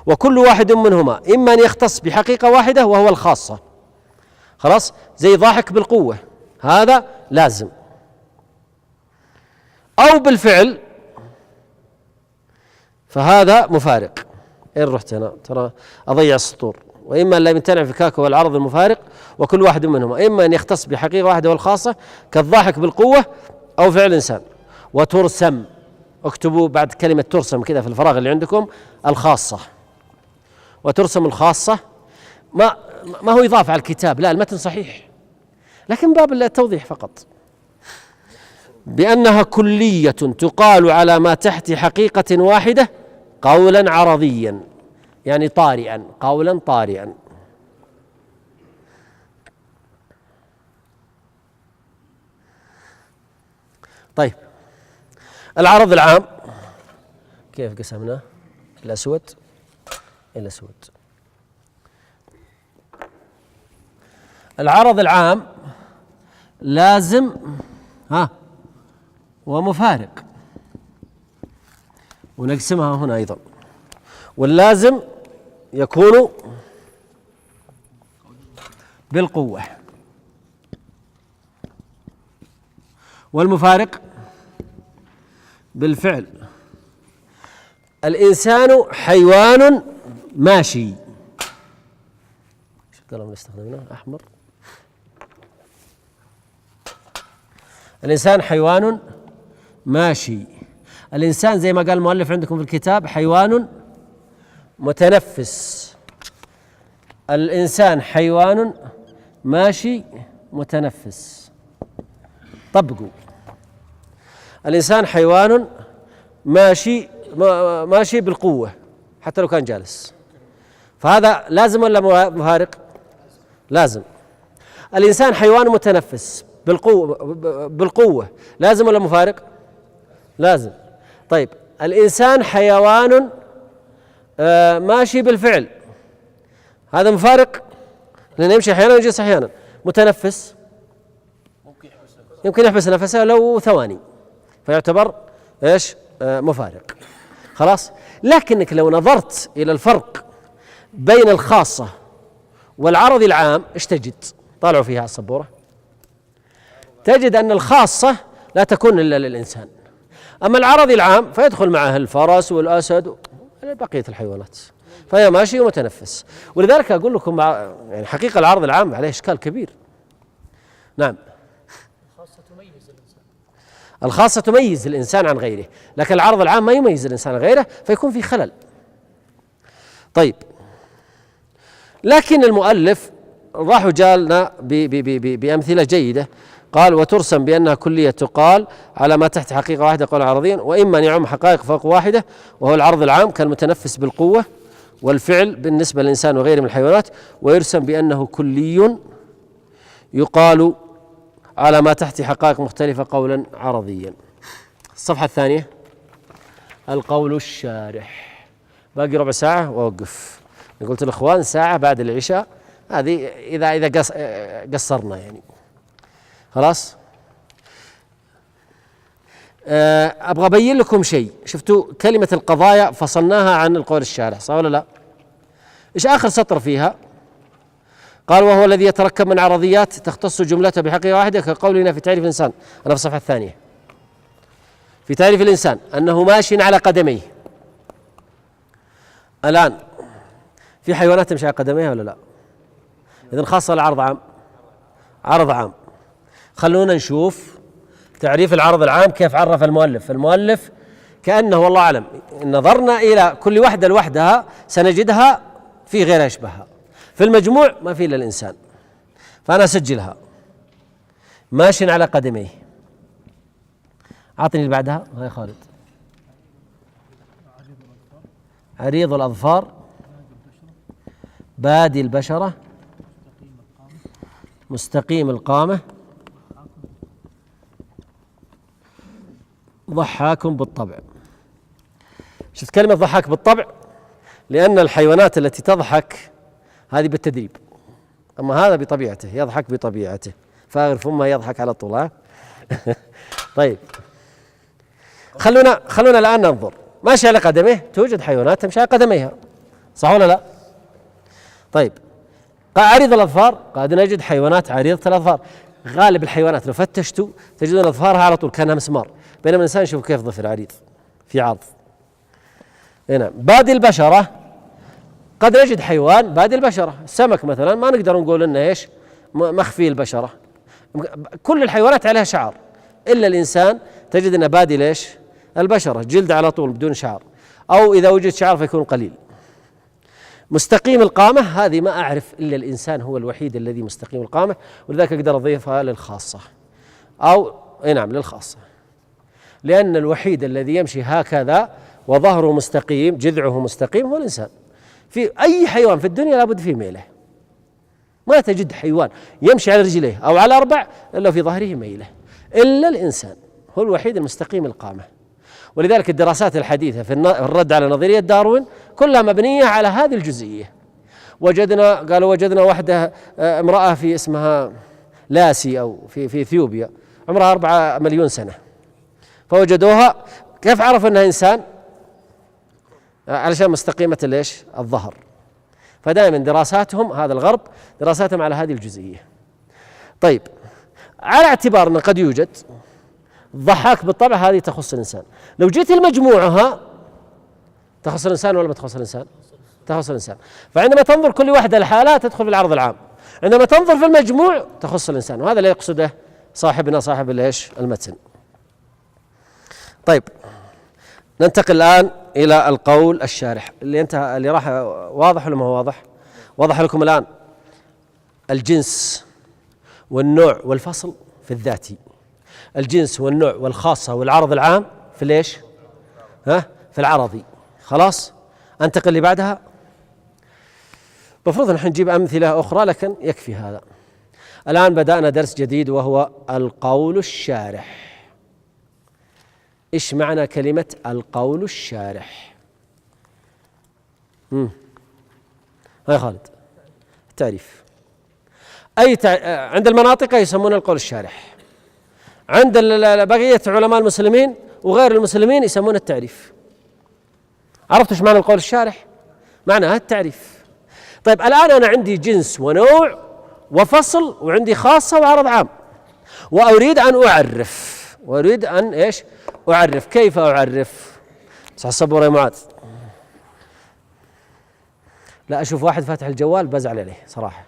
وكل واحد منهما إما أن يختص بحقيقة واحدة وهو الخاصة، خلاص، زي ضاحك بالقوة هذا لازم، أو بالفعل فهذا مفارق. إيه رحت أنا ترى أضيع السطور. وإما أن لا يمتنع انفكاكه والعرض المفارق، وكل واحد منهما إما أن يختص بحقيقة واحدة والخاصة كالضاحك بالقوة أو فعل إنسان. وترسم، اكتبوا بعد كلمة ترسم كذا في الفراغ اللي عندكم الخاصة. وترسم الخاصة ما هو إضافة على الكتاب، لا المتن صحيح لكن باب التوضيح فقط. بأنها كلية تقال على ما تحت حقيقة واحدة قولا عرضيا، يعني طارئا، قولا طارئا. طيب العرض العام كيف قسمناه؟ الأسود الأسود. العرض العام لازم ومفارق، ونقسمها هنا أيضا. واللازم يكون بالقوة، والمفارق بالفعل. الإنسان حيوان ماشي. شو القلم اللي استخدمناه؟ أحمر. الإنسان حيوان ماشي. الإنسان زي ما قال المؤلف عندكم في الكتاب حيوان متنفس. الإنسان حيوان ماشي متنفس. طبقوا. الإنسان حيوان ماشي بالقوة حتى لو كان جالس، فهذا لازم ولا مفارق؟ لازم. الإنسان حيوان متنفس بالقوة لازم ولا مفارق؟ لازم. طيب الإنسان حيوان ماشي بالفعل، هذا مفارق لأنه يمشي أحيانا ويجلس أحيانا. متنفس يمكن يحبس نفسه لو ثواني فيعتبر ايش؟ مفارق. خلاص. لكنك لو نظرت إلى الفرق بين الخاصة والعرض العام ايش تجد؟ طالعوا فيها السبورة. تجد أن الخاصة لا تكون إلا للإنسان، أما العرض العام فيدخل معه الفرس والأسد وبقية الحيوانات، فهي ماشي ومتنفس. ولذلك أقول لكم يعني حقيقة العرض العام عليه إشكال كبير. نعم. الخاصة تميز الإنسان عن غيره، لكن العرض العام ما يميز الإنسان عن غيره فيكون في خلل. طيب لكن المؤلف راح جالنا بأمثلة جيدة. قال وترسم بأنها كلية تقال على ما تحت حقيقة واحدة قولا عرضيا، وإما أن يعم حقائق فوق واحدة وهو العرض العام كالمتنفس بالقوة والفعل بالنسبة للإنسان وغيره من الحيوانات. ويرسم بأنه كلي يقال على ما تحت حقائق مختلفة قولا عرضيا. الصفحة الثانية القول الشارح. باقي ربع ساعة وأوقف. قلت الإخوان ساعة بعد العشاء، هذه إذا قصرنا يعني. خلاص. أبغى أبين لكم شيء. شفتوا كلمة القضايا فصلناها عن القول الشارح، صح ولا لا؟ إيش آخر سطر فيها؟ قال وهو الذي يتركب من عرضيات تختص جملته بحقيقة واحدة كقولنا في تعريف الإنسان. أنا في الصفحة الثانية في تعريف الإنسان أنه ماشي على قدميه. الآن في حيوانات تمشي على قدميها ولا لا؟ إذن خاصة العرض عام، عرض عام. خلونا نشوف تعريف العرض العام كيف عرف المؤلف كأنه والله أعلم إن نظرنا إلى كل وحدة لوحدها سنجدها في غيرها يشبهها، في المجموع ما في إلا الإنسان. فأنا أسجلها ماشي على قدميه. أعطني اللي بعدها هاي خالد. عريض الأظفار، بادي البشرة، مستقيم القامة، ضحاك بالطبع. شفت كلمة ضحاك بالطبع؟ لأن الحيوانات التي تضحك هذه بالتدريب، أما هذا بطبيعته يضحك بطبيعته، فاغر فمه يضحك على طول. طيب خلونا الآن ننظر. ماشي على قدميه، توجد حيوانات تمشي على قدميها، صح ولا لا؟ طيب عريض الأظفار، قد نجد حيوانات عريضة الأظفار. غالب الحيوانات لو فتشتوا تجدون أظفارها على طول كأنها مسمار، بينما الإنسان شوف كيف ظفر عريض في عرض. هنا بادي البشرة، قد نجد حيوان بادي البشرة. السمك مثلا ما نقدر نقول إنه إيش مخفي البشرة، كل الحيوانات عليها شعر، إلا الإنسان تجد إنه بادي ليش البشرة، جلد على طول بدون شعر، أو إذا وجد شعر فيكون قليل. مستقيم القامة هذه ما أعرف إلا الإنسان هو الوحيد الذي مستقيم القامة، ولذلك أقدر أضيفها للخاصة، أو نعم للخاصة، لأن الوحيد الذي يمشي هكذا وظهره مستقيم جذعه مستقيم هو الإنسان. في أي حيوان في الدنيا لابد فيه ميلة، ما تجد حيوان يمشي على رجليه أو على أربع إلا في ظهره ميلة، إلا الإنسان هو الوحيد المستقيم القامة. ولذلك الدراسات الحديثة في الرد على نظرية داروين كلها مبنية على هذه الجزئية. وجدنا واحدة امرأة في اسمها لاسي أو في إثيوبيا عمرها 4 مليون سنة، فوجدوها كيف عرفوا أنها إنسان؟ علشان مستقيمة ليش الظهر. فدائما دراساتهم هذا الغرب دراساتهم على هذه الجزئية. طيب على اعتبار أن قد يوجد ضحاك بالطبع، هذه تخص الإنسان. لو جيت المجموعها تخص الإنسان ولا ما تخص الإنسان؟ تخص الإنسان. فعندما تنظر كل واحدة لحالها تدخل في العرض العام، عندما تنظر في المجموع تخص الإنسان، وهذا اللي يقصده صاحب الايش المتن. طيب ننتقل الآن إلى القول الشارح اللي انتهى، اللي راح واضح ولا ما هو واضح؟ واضح لكم الآن الجنس والنوع والفصل في الذاتي، الجنس والنوع والخاصة والعرض العام في ليش؟ في العرضي. خلاص انتقل اللي بعدها. المفروض نحن نجيب أمثلة أخرى لكن يكفي هذا. الآن بدأنا درس جديد وهو القول الشارح. إيش معنى كلمة القول الشارح؟ هاي خالد التعريف. عند المناطق يسمونه القول الشارح، عند بقية علماء المسلمين وغير المسلمين يسمونه التعريف. عرفتوا ايش معنى القول الشارح؟ معناه التعريف. طيب الآن أنا عندي جنس ونوع وفصل وعندي خاصة وعرض عام، وأريد أن أعرف. كيف أعرف؟ صح الصبور يا معاذ. لا أشوف واحد فاتح الجوال بزعل عليه صراحة.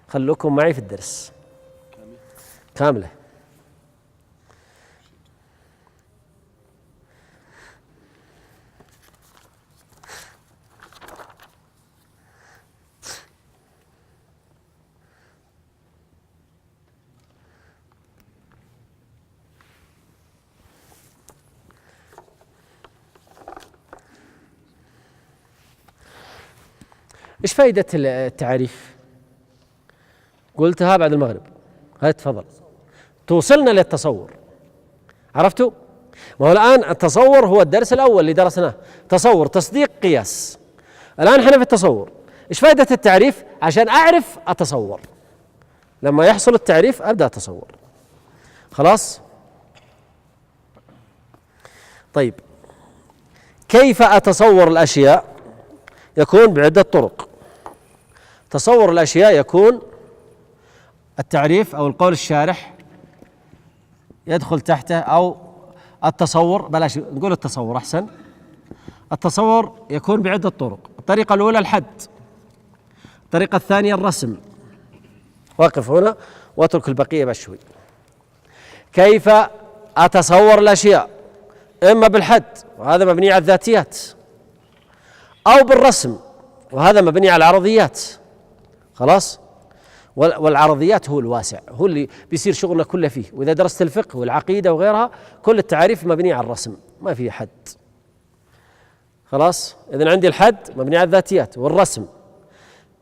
خلوكم معي في الدرس كاملة. إيش فائدة التعريف؟ قلتها بعد المغرب. هاي تفضل توصلنا للتصور. عرفتوا؟ ما هو الآن التصور هو الدرس الأول اللي درسناه، تصور تصديق قياس. الآن احنا في التصور. إيش فائدة التعريف؟ عشان أعرف أتصور، لما يحصل التعريف أبدأ أتصور. خلاص؟ طيب، كيف أتصور الأشياء؟ يكون بعدة طرق. تصور الأشياء يكون التعريف أو القول الشارح يدخل تحته، أو التصور، بلاش نقول التصور أحسن. التصور يكون بعدة طرق. الطريقة الأولى الحد، الطريقة الثانية الرسم. وقف هنا واترك البقية بشوي. كيف أتصور الأشياء؟ إما بالحد وهذا مبني على الذاتيات، أو بالرسم وهذا مبني على العرضيات. خلاص؟ والعرضيات هو الواسع، هو اللي بيصير شغلنا كله فيه. وإذا درست الفقه والعقيدة وغيرها كل التعاريف مبنية على الرسم، ما فيه حد. خلاص؟ إذن عندي الحد مبني على الذاتيات، والرسم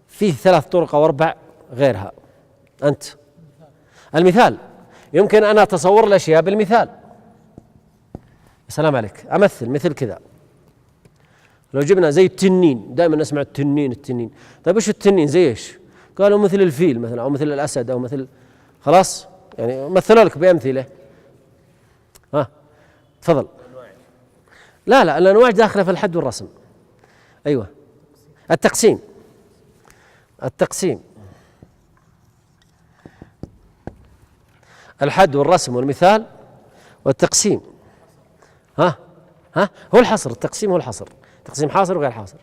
فيه 3 طرق أو 4 غيرها. أنت المثال، يمكن أنا أتصور الأشياء بالمثال. السلام عليك، أمثل مثل كذا. لو جبنا زي التنين، دائما نسمع التنين. طيب وش التنين؟ زي ايش؟ قالوا مثل الفيل مثلا، او مثل الاسد، او مثل، خلاص يعني مثلوا لك بامثله. ها تفضل. لا الانواع داخله في الحد والرسم. ايوه، التقسيم الحد والرسم والمثال والتقسيم. ها هو الحصر. التقسيم هو الحصر. تقسيم حاصر وغير حاصر.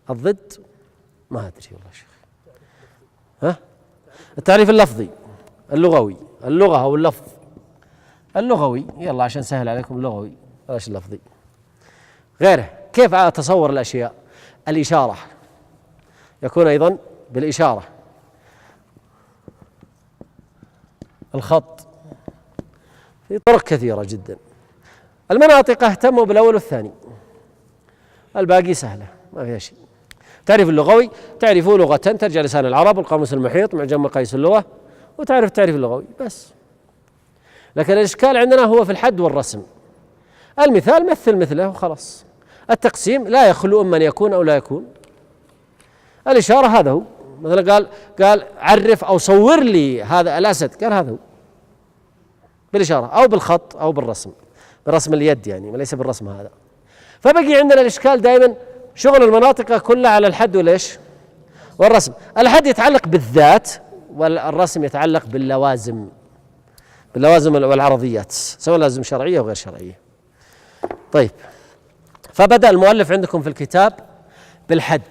الضد ما أدري والله يا شيخ. التعريف اللفظي اللغوي، اللغة أو اللفظ اللغوي، يلا عشان سهل عليكم اللغوي بلاش اللفظي. غيره، كيف أتصور الأشياء؟ الإشارة، يكون أيضا بالإشارة. الخط، في طرق كثيرة جدا. المناطق اهتموا بالأول والثاني، الباقي سهلة ما فيها شيء. تعريف اللغوي تعرفه لغة، ترجع لسان العرب والقاموس المحيط معجم مقاييس اللغة، وتعرف التعريف اللغوي بس. لكن الإشكال عندنا هو في الحد والرسم. المثال مثل مثله وخلاص. التقسيم لا يخلو إما أن يكون أو لا يكون. الإشارة هذا هو، مثلا قال عرف أو صور لي هذا الأسد، قال هذا هو بالإشارة أو بالخط أو بالرسم، برسم اليد يعني، وليس بالرسم هذا. فبقي عندنا الإشكال دائما شغل المناطق كلها على الحد وليش؟ والرسم. الحد يتعلق بالذات، والرسم يتعلق باللوازم والعرضيات، سواء لازم شرعية وغير شرعية. طيب، فبدأ المؤلف عندكم في الكتاب بالحد.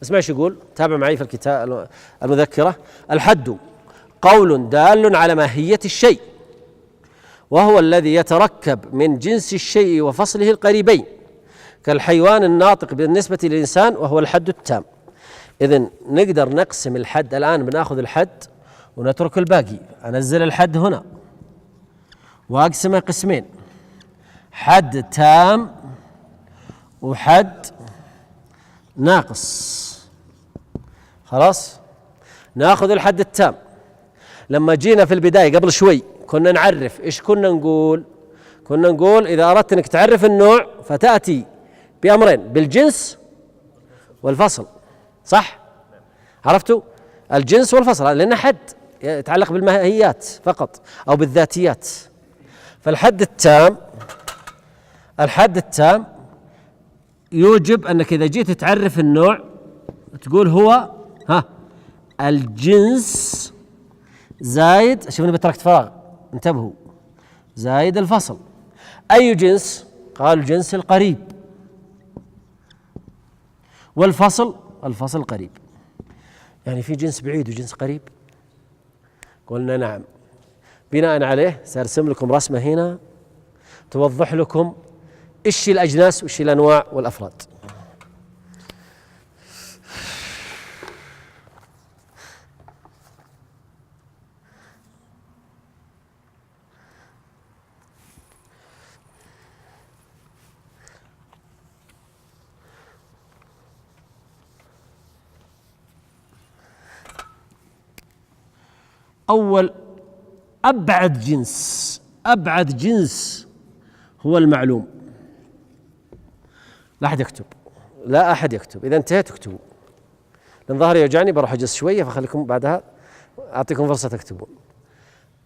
اسمع ايش يقول، تابع معي في الكتاب المذكرة. الحد قول دال على ماهية الشيء، وهو الذي يتركب من جنس الشيء وفصله القريبين، كالحيوان الناطق بالنسبة للإنسان، وهو الحد التام. إذن نقدر نقسم الحد الآن، بناخذ الحد ونترك الباقي. أنزل الحد هنا وأقسمه قسمين، حد تام وحد ناقص. خلاص، ناخذ الحد التام. لما جينا في البداية قبل شوي كنا نعرف إيش كنا نقول؟ كنا نقول إذا أردت أنك تعرف النوع فتأتي بأمرين، بالجنس والفصل. صح؟ عرفتوا؟ الجنس والفصل، لأنه حد يتعلق بالماهيات فقط أو بالذاتيات. فالحد التام يوجب أنك إذا جيت تعرف النوع تقول هو الجنس زايد، شوفني بتركت فراغ انتبهوا، زايد الفصل. أي جنس؟ قال الجنس القريب، والفصل الفصل قريب. يعني في جنس بعيد وجنس قريب؟ قلنا نعم. بناء عليه سأرسم لكم رسمة هنا توضح لكم إيش الأجناس وإيش الأنواع والأفراد. أول أبعد جنس هو المعلوم. لا أحد يكتب. إذا انتهيت اكتبوا، لأن ظهري يوجعني بروح أجلس شوية، فخليكم بعدها أعطيكم فرصة تكتبون.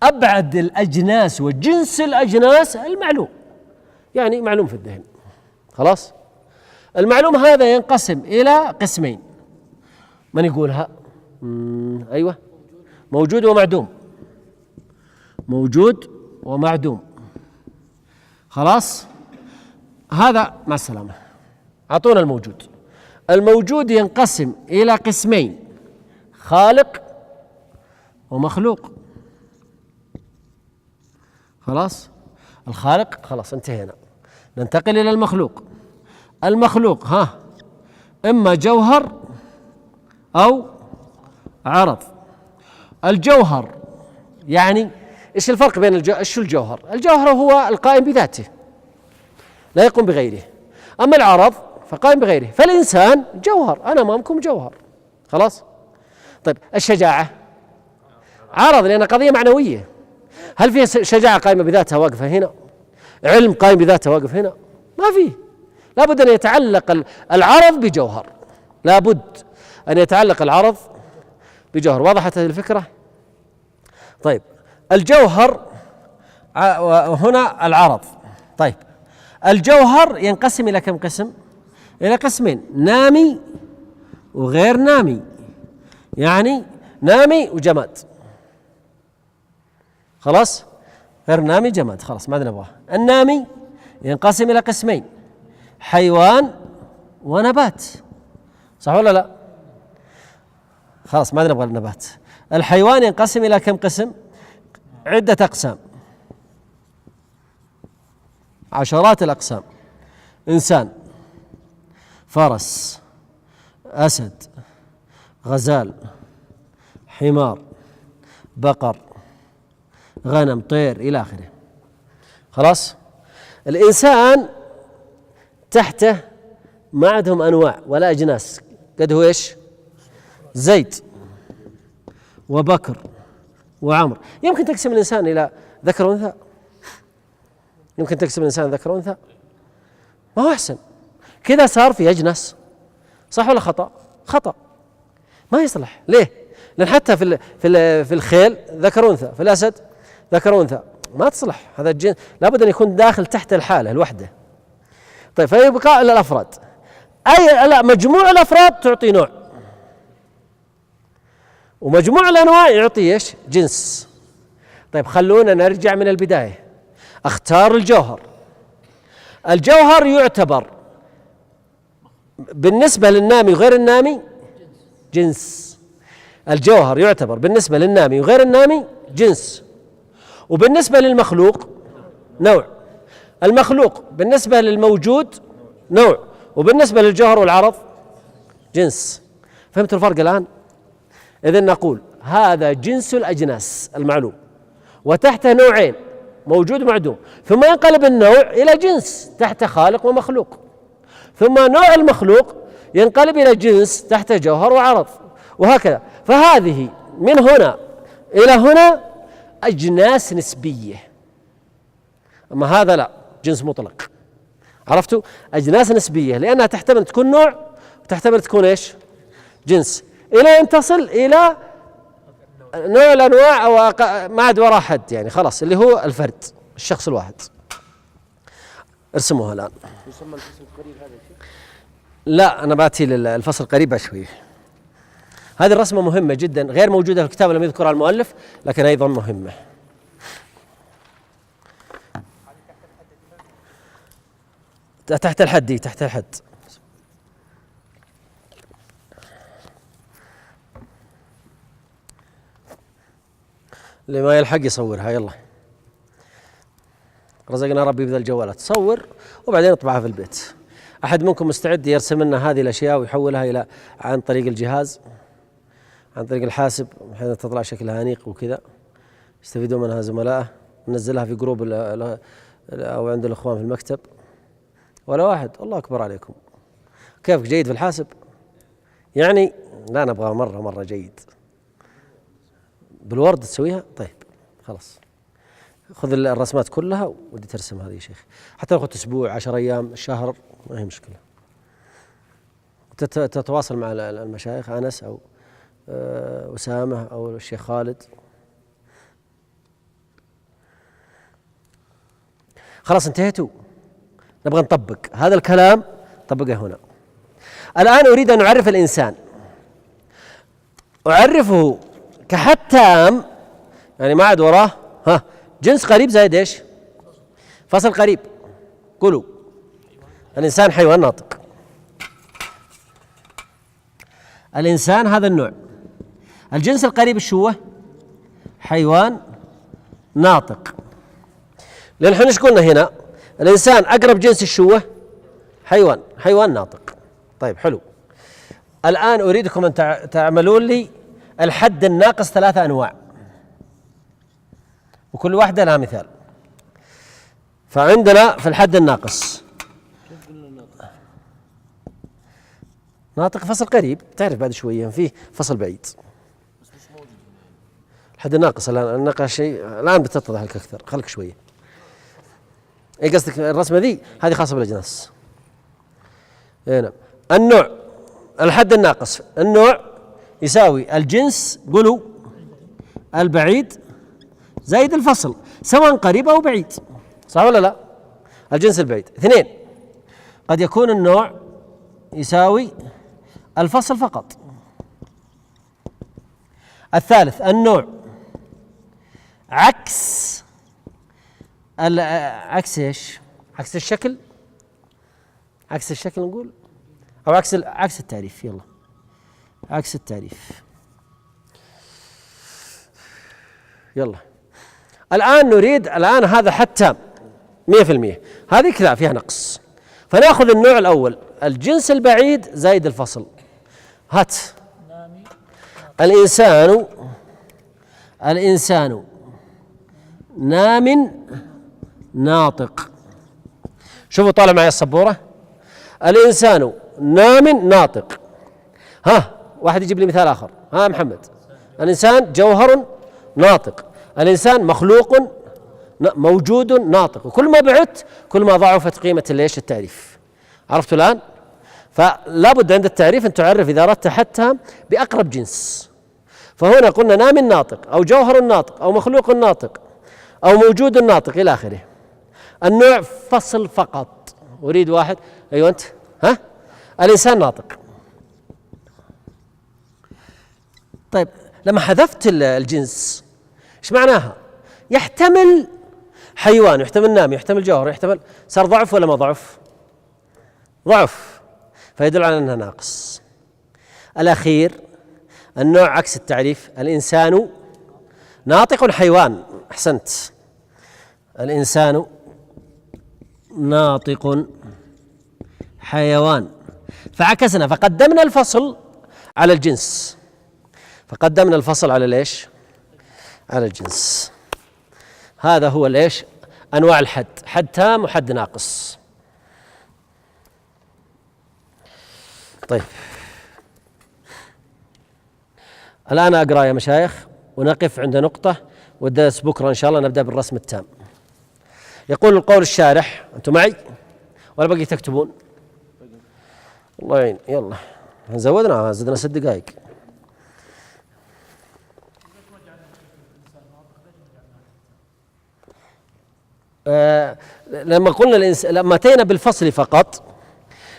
أبعد الأجناس وجنس الأجناس المعلوم. يعني معلوم في الذهن. خلاص. المعلوم هذا ينقسم إلى قسمين. من يقولها؟ أيوة، موجود ومعدوم. موجود ومعدوم. خلاص، هذا مع السلامة. أعطونا الموجود. الموجود ينقسم إلى قسمين: خالق ومخلوق. خلاص، الخالق خلاص انتهينا، ننتقل إلى المخلوق. المخلوق إما جوهر أو عرض. الجوهر يعني إيش الفرق بين إيش الجوهر؟ الجوهر هو القائم بذاته لا يقوم بغيره، أما العرض فقائم بغيره. فالإنسان جوهر، أنا أمامكم جوهر. خلاص. طيب الشجاعة عرض لأنها قضية معنوية. هل فيها شجاعة قائمة بذاتها واقفة هنا؟ علم قائم بذاته واقف هنا؟ ما فيه. لابد أن يتعلق العرض بجوهر، لابد أن يتعلق العرض بجوهر. وضحت هذه الفكرة؟ طيب الجوهر وهنا العرض. طيب الجوهر ينقسم إلى كم قسم؟ إلى قسمين: نامي وغير نامي. يعني نامي وجماد. خلاص، غير نامي جماد، خلاص ما عندنا نبغاه. النامي ينقسم إلى قسمين: حيوان ونبات. صح ولا لا؟ خلاص ما عندنا نبغى النبات. الحيوان ينقسم إلى كم قسم؟ عدة أقسام، عشرات الأقسام: إنسان، فرس، أسد، غزال، حمار، بقر، غنم، طير، إلى آخره. خلاص. الإنسان تحته ما عندهم أنواع ولا أجناس، قد هو إيش؟ زيد وبكر وعمر. يمكن تقسم الإنسان إلى ذكر وأنثى؟ يمكن تقسم الإنسان ذكر وأنثى؟ ما هو أحسن كذا، صار في أجناس. صح ولا خطأ؟ خطأ، ما يصلح. ليه؟ لأن حتى في الخيل ذكر وأنثى، في الأسد ذكر وأنثى، ما تصلح. هذا الجنس لابد أن يكون داخل تحت الحالة الوحدة. طيب فيبقى إلى الأفراد. لا، مجموع الأفراد تعطي نوع، ومجموع الأنواع يعطي إيش؟ جنس. طيب خلونا نرجع من البداية. اختار الجوهر. الجوهر يعتبر بالنسبة للنامي وغير النامي جنس. الجوهر يعتبر بالنسبة للنامي وغير النامي جنس، وبالنسبة للمخلوق نوع. المخلوق بالنسبة للموجود نوع، وبالنسبة للجوهر والعرض جنس. فهمت الفرق الآن؟ إذن نقول هذا جنس الأجناس المعلوم، وتحته نوعين: موجود ومعدوم. ثم ينقلب النوع إلى جنس تحت خالق ومخلوق، ثم نوع المخلوق ينقلب إلى جنس تحت جوهر وعرض، وهكذا. فهذه من هنا إلى هنا أجناس نسبية، أما هذا لا، جنس مطلق. عرفتوا؟ أجناس نسبية لأنها تحتمل تكون نوع وتحتمل تكون إيش؟ جنس، إلى أن تصل إلى نوع الأنواع أو ما عاد وراء حد، يعني خلاص اللي هو الفرد، الشخص الواحد. ارسموها الآن. يسمى الفصل القريب هذا الشيء؟ لا، أنا بأتي للفصل القريب شوي. هذه الرسمة مهمة جدا، غير موجودة في الكتاب، لم يذكرها المؤلف، لكن أيضا مهمة. تحت الحد، تحت الحد. اللي ما يلحق يصورها. يلا، رزقنا ربي بذا الجوالات، صور وبعدين اطبعها في البيت. أحد منكم مستعد يرسم لنا هذه الأشياء ويحولها إلى عن طريق الجهاز، عن طريق الحاسب، بحيث تطلع شكلها أنيق وكذا يستفيدون منها زملائه، ننزلها في جروب أو عند الأخوان في المكتب. ولا واحد؟ الله أكبر عليكم. كيفك جيد في الحاسب؟ يعني لا، نبغى مرة جيد. بالورد تسويها؟ طيب خلاص، خذ الرسمات كلها ودي ترسم هذه يا شيخ، حتى لو أخذت أسبوع 10 أيام شهر ما هي مشكلة. تتواصل مع المشايخ أنس أو أسامة أو الشيخ خالد. خلاص انتهيتوا؟ نبغى نطبق هذا الكلام، طبقه هنا. الآن أريد أن أعرف الإنسان، أعرفه كحد تام، يعني ما عاد وراه جنس قريب زائد ايش؟ فصل قريب. قولوا الإنسان حيوان ناطق. الإنسان هذا النوع. الجنس القريب شو هو؟ حيوان ناطق. لأن احنا ايش قلنا هنا؟ الإنسان أقرب جنس شو هو؟ حيوان ناطق. طيب حلو. الآن أريدكم أن تعملون لي الحد الناقص 3 أنواع، وكل واحدة لها مثال. فعندنا في الحد الناقص ناطق فصل قريب، تعرف بعد شوية فيه فصل بعيد. الحد الناقص الناقص شيء الآن بتتضح لك أكثر، خليك شوية. إيه قصدك الرسمة ذي؟ هذه خاصة بالأجناس. هنا النوع، الحد الناقص، النوع يساوي الجنس، قولوا البعيد زائد الفصل، سواء قريب أو بعيد، صح ولا لا؟ الجنس البعيد. 2، قد يكون النوع يساوي الفصل فقط. 3، النوع عكس ايش؟ عكس الشكل، عكس الشكل نقول، او عكس التعريف. يلا عكس التعريف. يلا الآن نريد هذا حد تام 100%، هذه كذا فيها نقص، فناخذ النوع الأول الجنس البعيد زائد الفصل. هات الإنسان نام ناطق. شوفوا طالع معي السبورة. الإنسان نام ناطق. واحد يجيب لي مثال آخر. محمد. الإنسان جوهر ناطق. الإنسان مخلوق موجود ناطق. وكل ما بعدت كل ما ضعفت قيمة التعريف. عرفتوا الآن؟ فلا بد عند التعريف أن تعرف إذا أردت حتى بأقرب جنس. فهنا قلنا نام ناطق أو جوهر ناطق أو مخلوق ناطق أو موجود ناطق إلى آخره. النوع فصل فقط. أريد واحد. أيوة أنت. الإنسان ناطق. طيب لما حذفت الجنس ايش معناها؟ يحتمل حيوان، يحتمل نام، يحتمل جوهر، يحتمل، صار ضعف ولا ما ضعف؟ ضعف، فيدل على انها ناقص. الأخير النوع عكس التعريف. الإنسان ناطق حيوان. أحسنت. الإنسان ناطق حيوان، فعكسنا، فقدمنا الفصل على الجنس، فقدمنا الفصل على ليش؟ على الجنس. هذا هو ليش؟ أنواع الحد، حد تام وحد ناقص. طيب الآن أقرأ يا مشايخ ونقف عند نقطة، والدرس بكرة إن شاء الله نبدأ بالرسم التام. يقول القول الشارح، أنتم معي ولا بقي تكتبون؟ الله يعين. يلا زدنا 6 دقائق. لما قلنا لما أتينا بالفصل فقط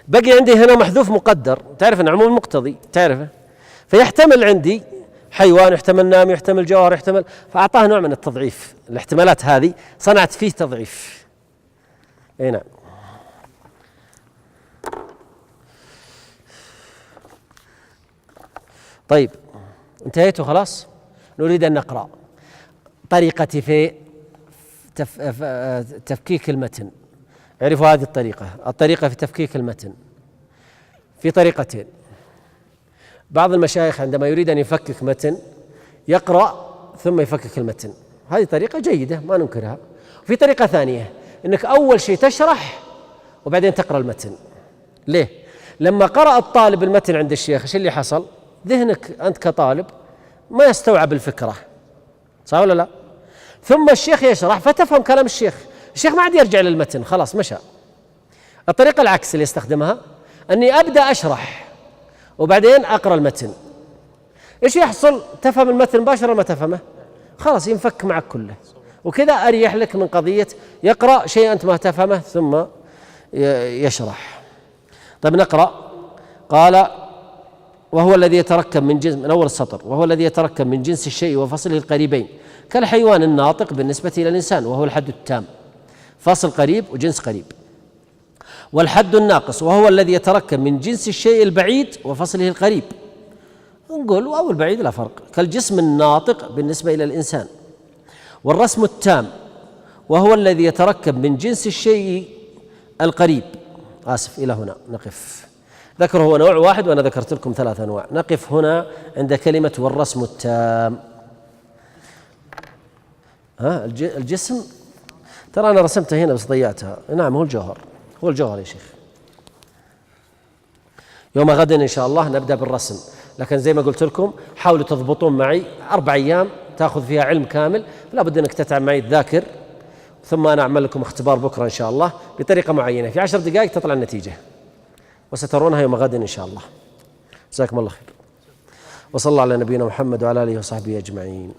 بقي عندي هنا محذوف مقدر، تعرف أن عموم المقتضي تعرفه، فيحتمل عندي حيوان، يحتمل نام، يحتمل جوهر، يحتمل، فأعطاه نوع من التضعيف. الاحتمالات هذه صنعت فيه تضعيف. اي نعم. طيب انتهيتوا خلاص؟ نريد أن نقرأ طريقتي في تفكيك المتن. اعرفوا هذه الطريقة في تفكيك المتن. في طريقتين. بعض المشايخ عندما يريد أن يفكك متن يقرأ ثم يفكك المتن، هذه طريقة جيدة ما ننكرها. وفي طريقة ثانية أنك أول شيء تشرح وبعدين تقرأ المتن. ليه؟ لما قرأ الطالب المتن عند الشيخ ايش اللي حصل؟ ذهنك أنت كطالب ما يستوعب الفكرة، صح ولا لا؟ ثم الشيخ يشرح فتفهم كلام الشيخ ما عاد يرجع للمتن، خلاص مشى. الطريقة العكس اللي يستخدمها أني أبدأ أشرح وبعدين أقرأ المتن. إيش يحصل؟ تفهم المتن مباشرة ما تفهمه، خلاص ينفك معك كله، وكذا أريح لك من قضية يقرأ شيء أنت ما تفهمه ثم يشرح. طيب نقرأ. قال وهو الذي يتركب من جنس، من أول السطر، وهو الذي يتركب من جنس الشيء وفصله القريبين كالحيوان الناطق بالنسبة إلى الإنسان وهو الحد التام، فاصل قريب وجنس قريب. والحد الناقص وهو الذي يتركب من جنس الشيء البعيد وفصله القريب، نقول أو البعيد لا فرق، كالجسم الناطق بالنسبة إلى الإنسان. والرسم التام وهو الذي يتركب من جنس الشيء القريب. آسف، إلى هنا نقف. ذكر هو نوع واحد وأنا ذكرت لكم 3 أنواع. نقف هنا عند كلمة والرسم التام. الجسم، ترى أنا رسمتها هنا بس ضيعتها. نعم، هو الجوهر، هو الجوهر يا شيخ. يوم غد إن شاء الله نبدأ بالرسم، لكن زي ما قلت لكم حاولوا تضبطون معي 4 أيام تأخذ فيها علم كامل، لا بد أنك تتعب معي تذاكر، ثم أنا أعمل لكم اختبار بكرة إن شاء الله بطريقة معينة، في 10 دقائق تطلع النتيجة وسترونها يوم غد إن شاء الله. جزاكم الله خير، وصلى الله على نبينا محمد وعلى آله وصحبه أجمعين.